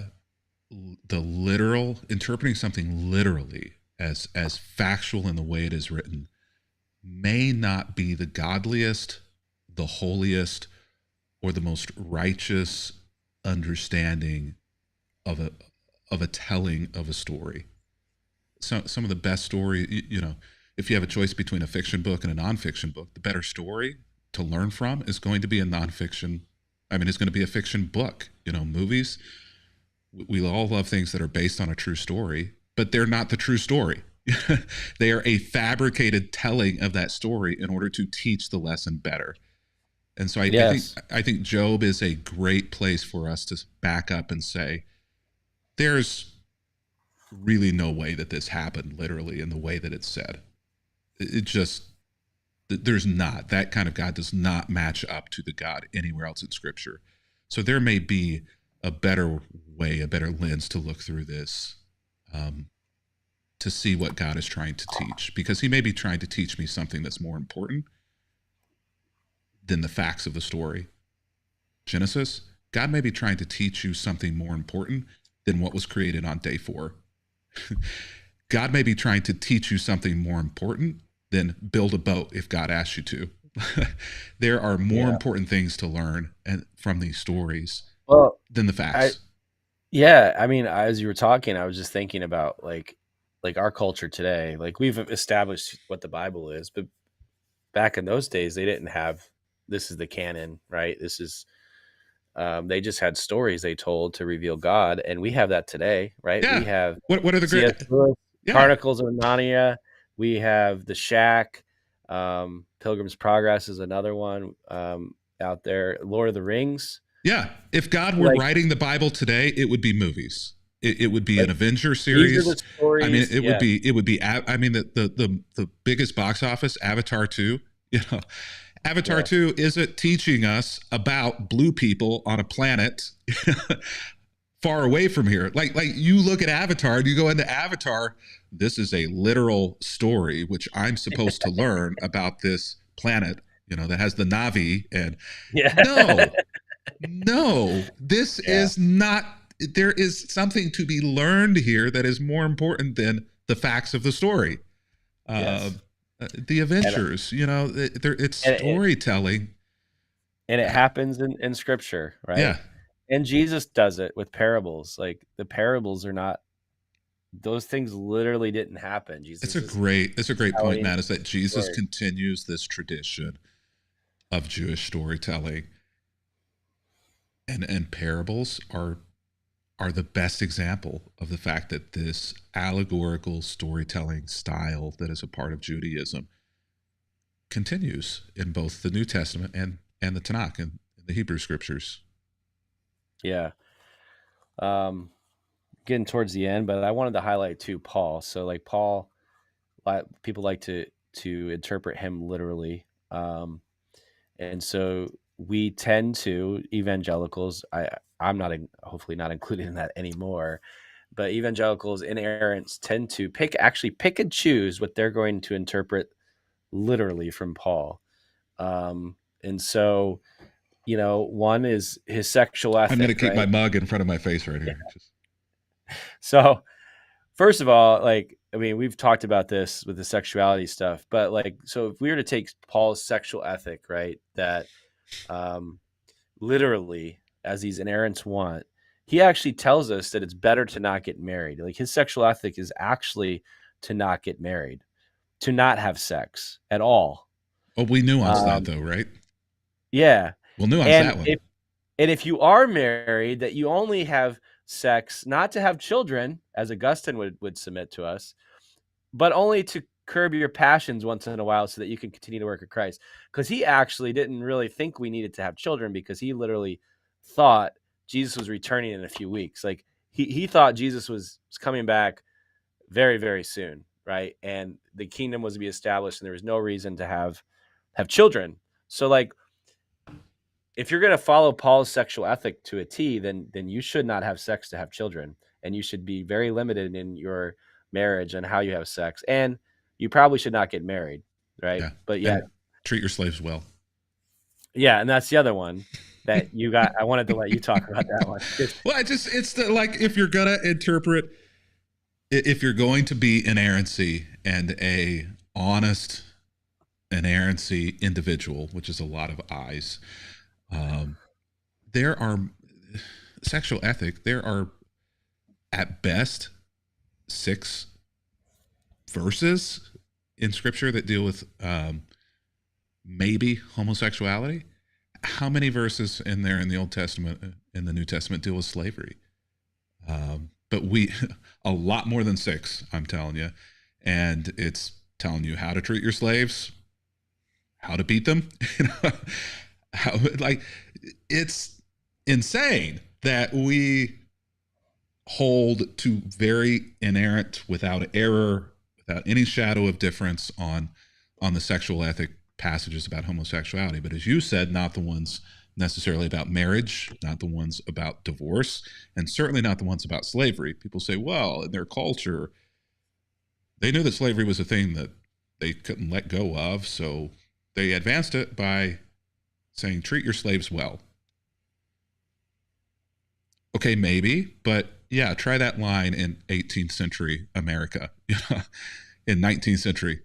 the literal, interpreting something literally as factual in the way it is written, may not be the godliest, the holiest, or the most righteous understanding of a telling of a story. Some of the best story, if you have a choice between a fiction book and a nonfiction book, the better story to learn from is going to be a nonfiction. I mean, it's going to be a fiction book. Movies, we all love things that are based on a true story, but they're not the true story. They are a fabricated telling of that story in order to teach the lesson better. And so
Yes.
I think Job is a great place for us to back up and say, there's really no way that this happened literally in the way that it's said. It just, there's not. That kind of God does not match up to the God anywhere else in Scripture. So there may be a better way, a better lens to look through this, to see what God is trying to teach, because he may be trying to teach me something that's more important than the facts of the story. Genesis, God may be trying to teach you something more important than what was created on day 4. God may be trying to teach you something more important than build a boat if God asks you to. There are more important things to learn from these stories than the facts.
I mean, as you were talking, I was just thinking about like our culture today. Like, we've established what the Bible is, but back in those days, they didn't have, this is the canon, right? This is, they just had stories they told to reveal God, and we have that today, right? We
Yeah.
have
What are the
C.S.
great?
Lewis,
Yeah.
Chronicles of Narnia. We have The Shack. Pilgrim's Progress is another one out there. Lord of the Rings.
Yeah. If God were
Like,
writing the Bible today, it would be movies. It would be an Avenger
these are the
series. I mean,
stories.
it would
Yeah.
be. I mean, the biggest box office, Avatar 2. You know, Avatar
Yeah.
2 isn't teaching us about blue people on a planet far away from here. Like you look at Avatar and you go into Avatar, this is a literal story which I'm supposed to learn about this planet, that has the Navi. And
Yeah.
no, this
Yeah.
is not. There is something to be learned here that is more important than the facts of the story. Uh,
Yes.
the
And
adventures, it's
and
storytelling.
it happens in scripture, right?
Yeah,
And Jesus does it with parables. Like, the parables are not, those things literally didn't happen. Jesus is
it's a great point,
telling
Matt. Is that Jesus
stories.
continues this tradition of Jewish storytelling, and parables are the best example of the fact that this allegorical storytelling style that is a part of Judaism continues in both the New Testament and the Tanakh and the Hebrew scriptures.
Yeah. Getting towards the end, but I wanted to highlight too Paul. So, like, Paul, people like to interpret him literally. And so we tend to, evangelicals, I'm not, hopefully not included in that anymore, but evangelicals, inerrants, tend to pick and choose what they're going to interpret literally from Paul. And so, one is his sexual
I'm going to
ethic,
keep my
right?
mug in front of my face right here.
So, first of all, like, I mean, we've talked about this with the sexuality stuff, but like, so if we were to take Paul's sexual ethic, right, that um, literally, as these inerrants want, he actually tells us that it's better to not get married. Like, his sexual ethic is actually to not get married, to not have sex at all.
Oh, we nuance that
Um,
though, right?
yeah,
We'll nuance
and
that one.
if you are married, that you only have sex not to have children, as Augustine would submit to us, but only to curb your passions once in a while so that you can continue to work at Christ. Because he actually didn't really think we needed to have children, because he literally thought Jesus was returning in a few weeks. Like, he thought Jesus was coming back very, very soon, right? And the kingdom was to be established, and there was no reason to have children. So, like, if you're going to follow Paul's sexual ethic to a T, then you should not have sex to have children, and you should be very limited in your marriage and how you have sex, and you probably should not get married, right?
Yeah.
But yet,
And treat your slaves well.
yeah, and that's the other one that you got. I wanted to let you talk about that one.
Well, it's the, like, if you're gonna interpret, if you're going to be inerrancy and a honest inerrancy individual, which is a lot of eyes, um, there are sexual ethic. There are at best 6 verses in Scripture that deal with maybe homosexuality. How many verses in there in the Old Testament, in the New Testament, deal with slavery? But a lot more than 6, I'm telling you. And it's telling you how to treat your slaves, how to beat them. Like, it's insane that we hold to very inerrant, without error, without any shadow of difference on the sexual ethic passages about homosexuality. But as you said, not the ones necessarily about marriage, not the ones about divorce, and certainly not the ones about slavery. People say, well, in their culture, they knew that slavery was a thing that they couldn't let go of, so they advanced it by saying, treat your slaves well. Okay, maybe, but yeah, try that line in 18th century America, in 19th century,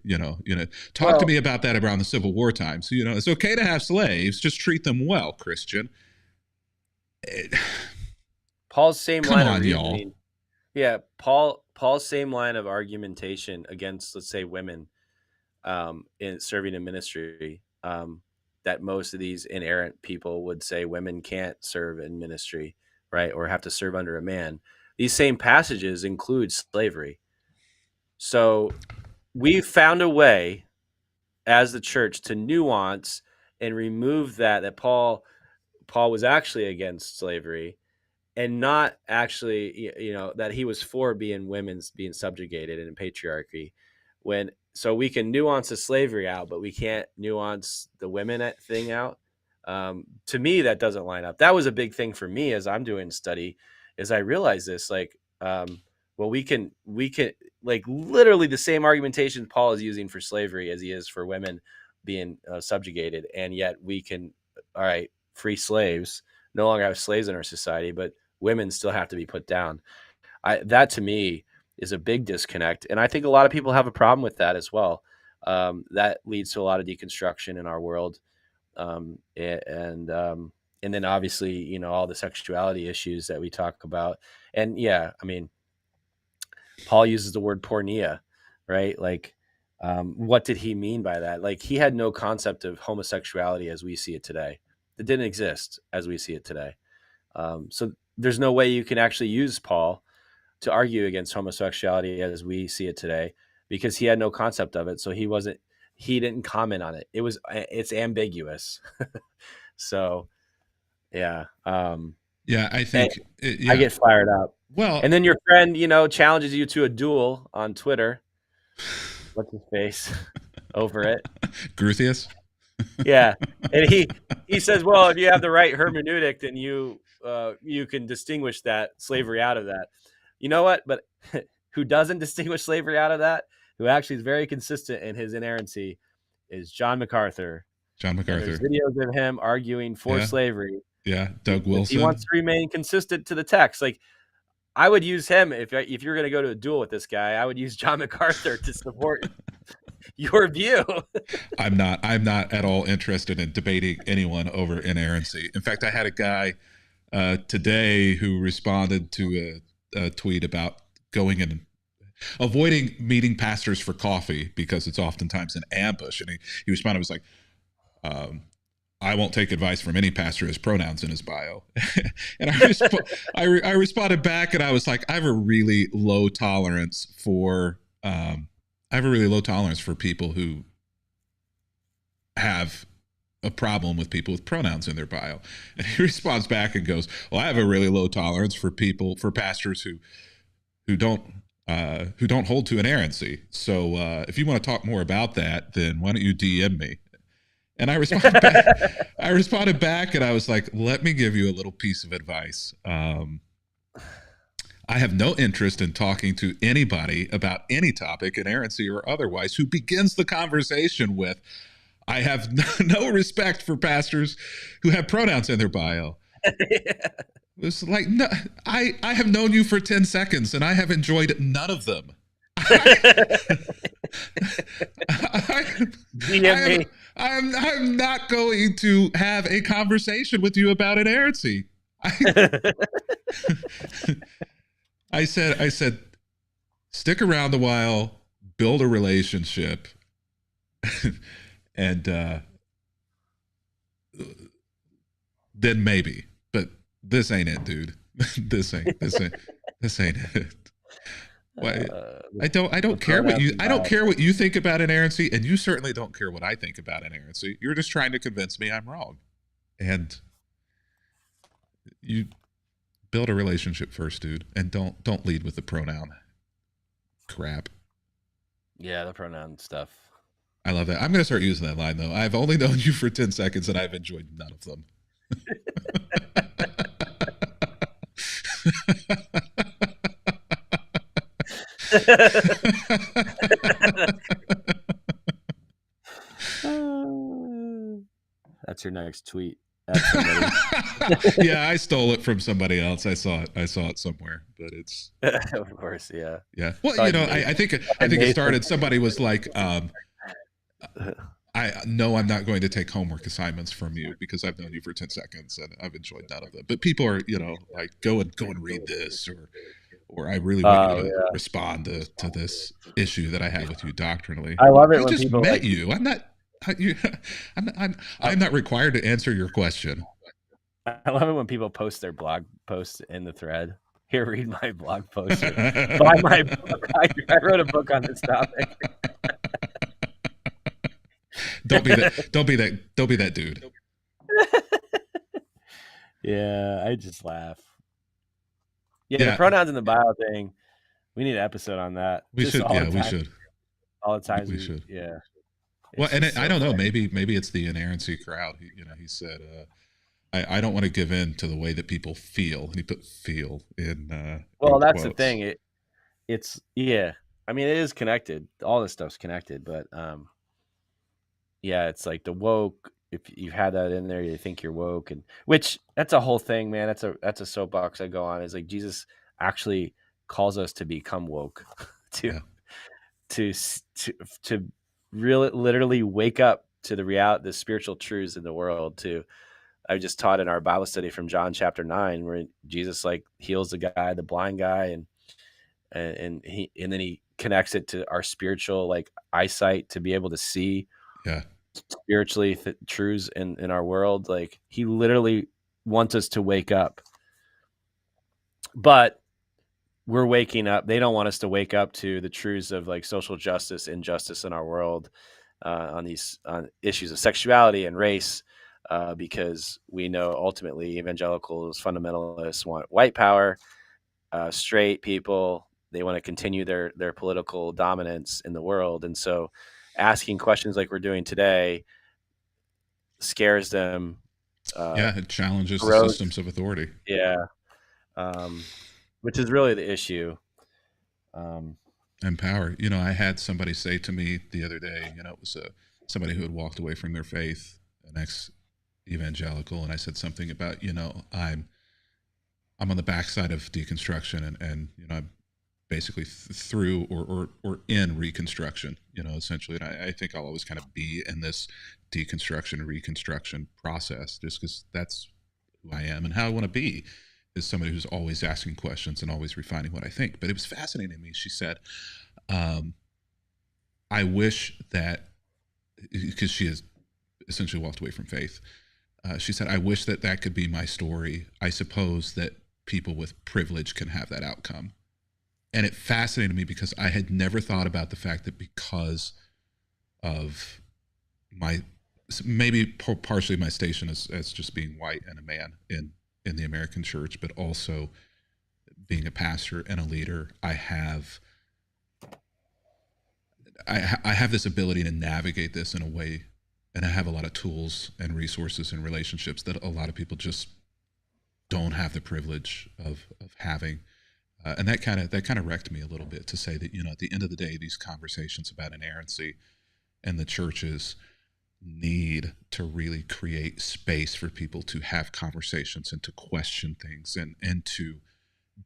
talk to
Well,
me about that around the Civil War times. It's okay to have slaves, just treat them well, Christian.
Paul's same
Come
line of
on, y'all.
reasoning. Yeah, Paul's same line of argumentation against, let's say, women in serving in ministry. That most of these inerrant people would say women can't serve in ministry, right, or have to serve under a man. These same passages include slavery. So we found a way as the church to nuance and remove that Paul was actually against slavery, and not actually, that he was for women's being subjugated in patriarchy. When So we can nuance the slavery out, but we can't nuance the women thing out. To me, that doesn't line up. That was a big thing for me as I'm doing study, is I realized this, like, well, we can like literally the same argumentation Paul is using for slavery as he is for women being subjugated, and yet we can, all right, free slaves, no longer have slaves in our society, but women still have to be put down. That to me is a big disconnect, and I think a lot of people have a problem with that as well. That leads to a lot of deconstruction in our world, and then obviously, all the sexuality issues that we talk about. And yeah, I mean, Paul uses the word porneia, right? Like, what did he mean by that? Like, he had no concept of homosexuality as we see it today. It didn't exist as we see it today. So there's no way you can actually use Paul to argue against homosexuality as we see it today, because he had no concept of it. So he didn't comment on it. It's ambiguous. So yeah.
Yeah, I
And
think,
I
yeah.
get fired up.
Well,
And then your friend, challenges you to a duel on Twitter. What's his face over it?
Gruthius.
Yeah. And he says, well, if you have the right hermeneutic, then you can distinguish that slavery out of that. You know what? But who doesn't distinguish slavery out of that, who actually is very consistent in his inerrancy, is John MacArthur.
John
And there's
MacArthur.
videos of him arguing for
Yeah,
slavery
yeah. Doug
because he wants
Wilson.
to remain consistent to the text. Like, I would use him if you're going to go to a duel with this guy. I would use John MacArthur to support your view.
I'm not at all interested in debating anyone over inerrancy. In fact, I had a guy today who responded to a tweet about going and avoiding meeting pastors for coffee because it's oftentimes an ambush. And he responded, was like, I won't take advice from any pastor who has pronouns in his bio. And I responded back, and I was like, I have a really low tolerance for people who have a problem with people with pronouns in their bio. And he responds back and goes, well, I have a really low tolerance for pastors who don't hold to inerrancy. So if you want to talk more about that, then why don't you DM me? And I responded back. I responded back, and I was like, "Let me give you a little piece of advice. I have no interest in talking to anybody about any topic, inerrancy or otherwise, who begins the conversation with, I have no respect for pastors who have pronouns in their bio." It's like, no, I have known you for 10 seconds and I have enjoyed none of them.
DM me.
I'm not going to have a conversation with you about inerrancy. I said, stick around a while, build a relationship, and then maybe. But this ain't it, dude. this ain't it. Why? I don't care what you think about inerrancy, and you certainly don't care what I think about inerrancy. You're just trying to convince me I'm wrong, and you build a relationship first, dude, and don't lead with the pronoun crap.
Yeah, the pronoun stuff.
I love that. I'm gonna start using that line though. I've only known you for 10 seconds, and I've enjoyed none of them.
That's your next tweet.
Yeah, I stole it from somebody else. I saw it somewhere, but it's
of course, yeah.
Well, I think it started. Somebody was like, I'm not going to take homework assignments from you because I've known you for 10 seconds and I've enjoyed none of them. But people are, like, go and read this, or I really want you to respond to this issue that I have with you doctrinally.
I love it
I
when
just
people
met you. I'm not required to answer your question.
I love it when people post their blog posts in the thread. Here, read my blog post. Buy my book. I wrote a book on this topic.
Don't be that dude.
Yeah, I just laugh. Yeah, the pronouns in the bio thing. We need an episode on that.
We should.
We
should.
All the times
we should.
Yeah.
Well, and I don't know. Maybe it's the inerrancy crowd. He said, I don't want to give in to the way that people feel. And he put "feel" in.
Well, that's quotes. The thing. It's I mean, it is connected. All this stuff's connected, but it's like the woke. If you've had that in there, you think you're woke, and which that's a whole thing, man. That's a soapbox I go on. Is like Jesus actually calls us to become woke, to really literally wake up to the spiritual truths in the world. I just taught in our Bible study from John chapter 9, where Jesus like heals the blind guy, and then he connects it to our spiritual like eyesight to be able to see spiritually truths in our world. Like he literally wants us to wake up, but we're waking up. They don't want us to wake up to the truths of like social justice, injustice in our world, on issues of sexuality and race, because we know ultimately evangelicals, fundamentalists want white power, straight people. They want to continue their political dominance in the world. And so asking questions like we're doing today scares them.
It challenges the systems of authority.
Yeah. Which is really the issue.
And power. I had somebody say to me the other day, it was somebody who had walked away from their faith, an ex-evangelical, and I said something about, I'm on the backside of deconstruction, and I'm basically through or in reconstruction, essentially. And I think I'll always kind of be in this deconstruction, reconstruction process, just because that's who I am and how I want to be. Is somebody who's always asking questions and always refining what I think. But it was fascinating to me. She said, I wish that, because she has essentially walked away from faith, she said, I wish that could be my story. I suppose that people with privilege can have that outcome. And it fascinated me because I had never thought about the fact that because of maybe partially my station as just being white and a man in the American church, but also being a pastor and a leader, I have this ability to navigate this in a way and I have a lot of tools and resources and relationships that a lot of people just don't have the privilege of having. And that kind of wrecked me a little bit to say that, at the end of the day, these conversations about inerrancy and the churches need to really create space for people to have conversations and to question things and to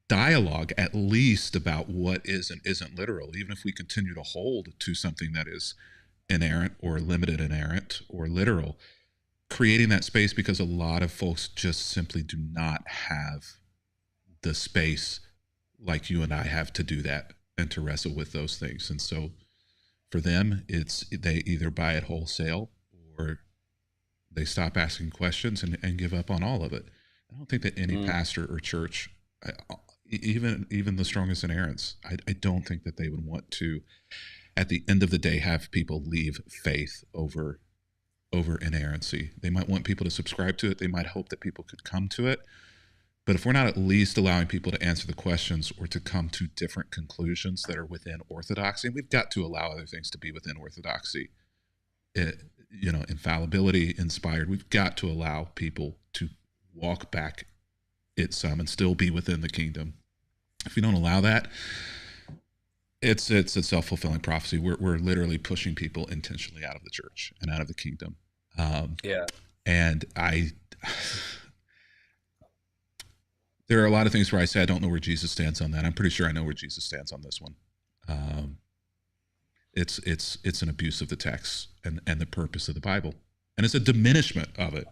dialogue at least about what is and isn't literal, even if we continue to hold to something that is inerrant or limited inerrant or literal, creating that space, because a lot of folks just simply do not have the space like you and I have to do that and to wrestle with those things. And so for them, it's they either buy it wholesale or they stop asking questions and give up on all of it. I don't think that any
Mm,
pastor or church, even the strongest inerrants, I don't think that they would want to, at the end of the day, have people leave faith over inerrancy. They might want people to subscribe to it. They might hope that people could come to it. But if we're not at least allowing people to answer the questions or to come to different conclusions that are within orthodoxy, and we've got to allow other things to be within orthodoxy, it, infallibility inspired, we've got to allow people to walk back it some and still be within the kingdom. If we don't allow that, it's a self-fulfilling prophecy. We're literally pushing people intentionally out of the church and out of the kingdom. Um,
yeah.
and I there are a lot of things where I say I don't know where Jesus stands on that. I'm pretty sure I know where Jesus stands on this one. Um, it's an abuse of the text and the purpose of the Bible, and it's a diminishment of it.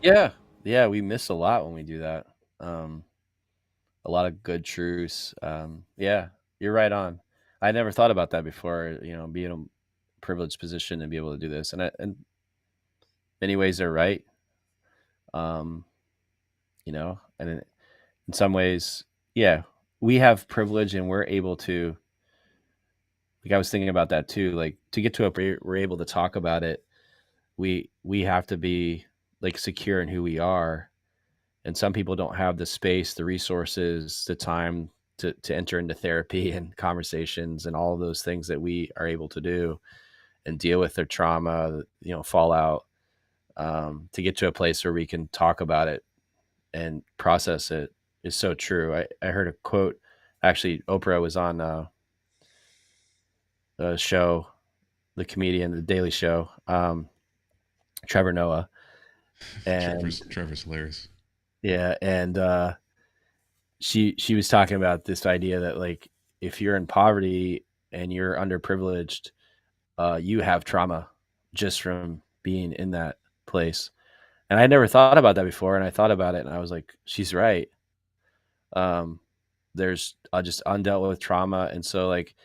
Yeah. Yeah. We miss a lot when we do that. Um, a lot of good truths. Yeah, you're right on. I never thought about that before, being in a privileged position and be able to do this. And in many ways, they're right. Um, and in some ways, yeah, we have privilege and we're able to, like, I was thinking about that too, like to get to a, we're able to talk about it. We have to be like secure in who we are. And some people don't have the space, the resources, the time to enter into therapy and conversations and all of those things that we are able to do and deal with their trauma, fallout, to get to a place where we can talk about it and process it is so true. I heard a quote. Actually, Oprah was on a show, the comedian, The Daily Show, Trevor Noah, and
Trevor's hilarious.
yeah, and she was talking about this idea that, like, if you're in poverty and you're underprivileged, you have trauma just from being in that place. And I never thought about that before, and I thought about it, and I was like, she's right. Um, there's just undealt with trauma, and so like,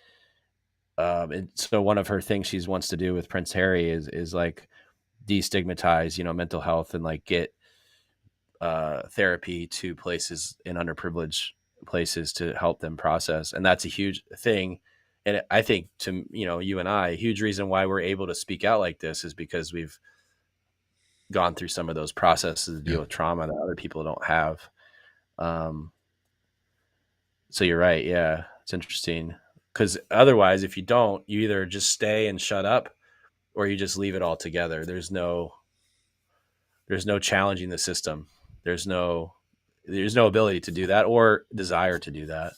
and so one of her things she wants to do with Prince Harry is like destigmatize, mental health and like get therapy to places in underprivileged places to help them process, and that's a huge thing. And I think, to you and I, a huge reason why we're able to speak out like this is because we've gone through some of those processes to
Yeah.
deal with trauma that other people don't have. Um, so you're right. Yeah, it's interesting because otherwise, if you don't, you either just stay and shut up, or you just leave it all together. There's no challenging the system. There's no ability to do that or desire to do that.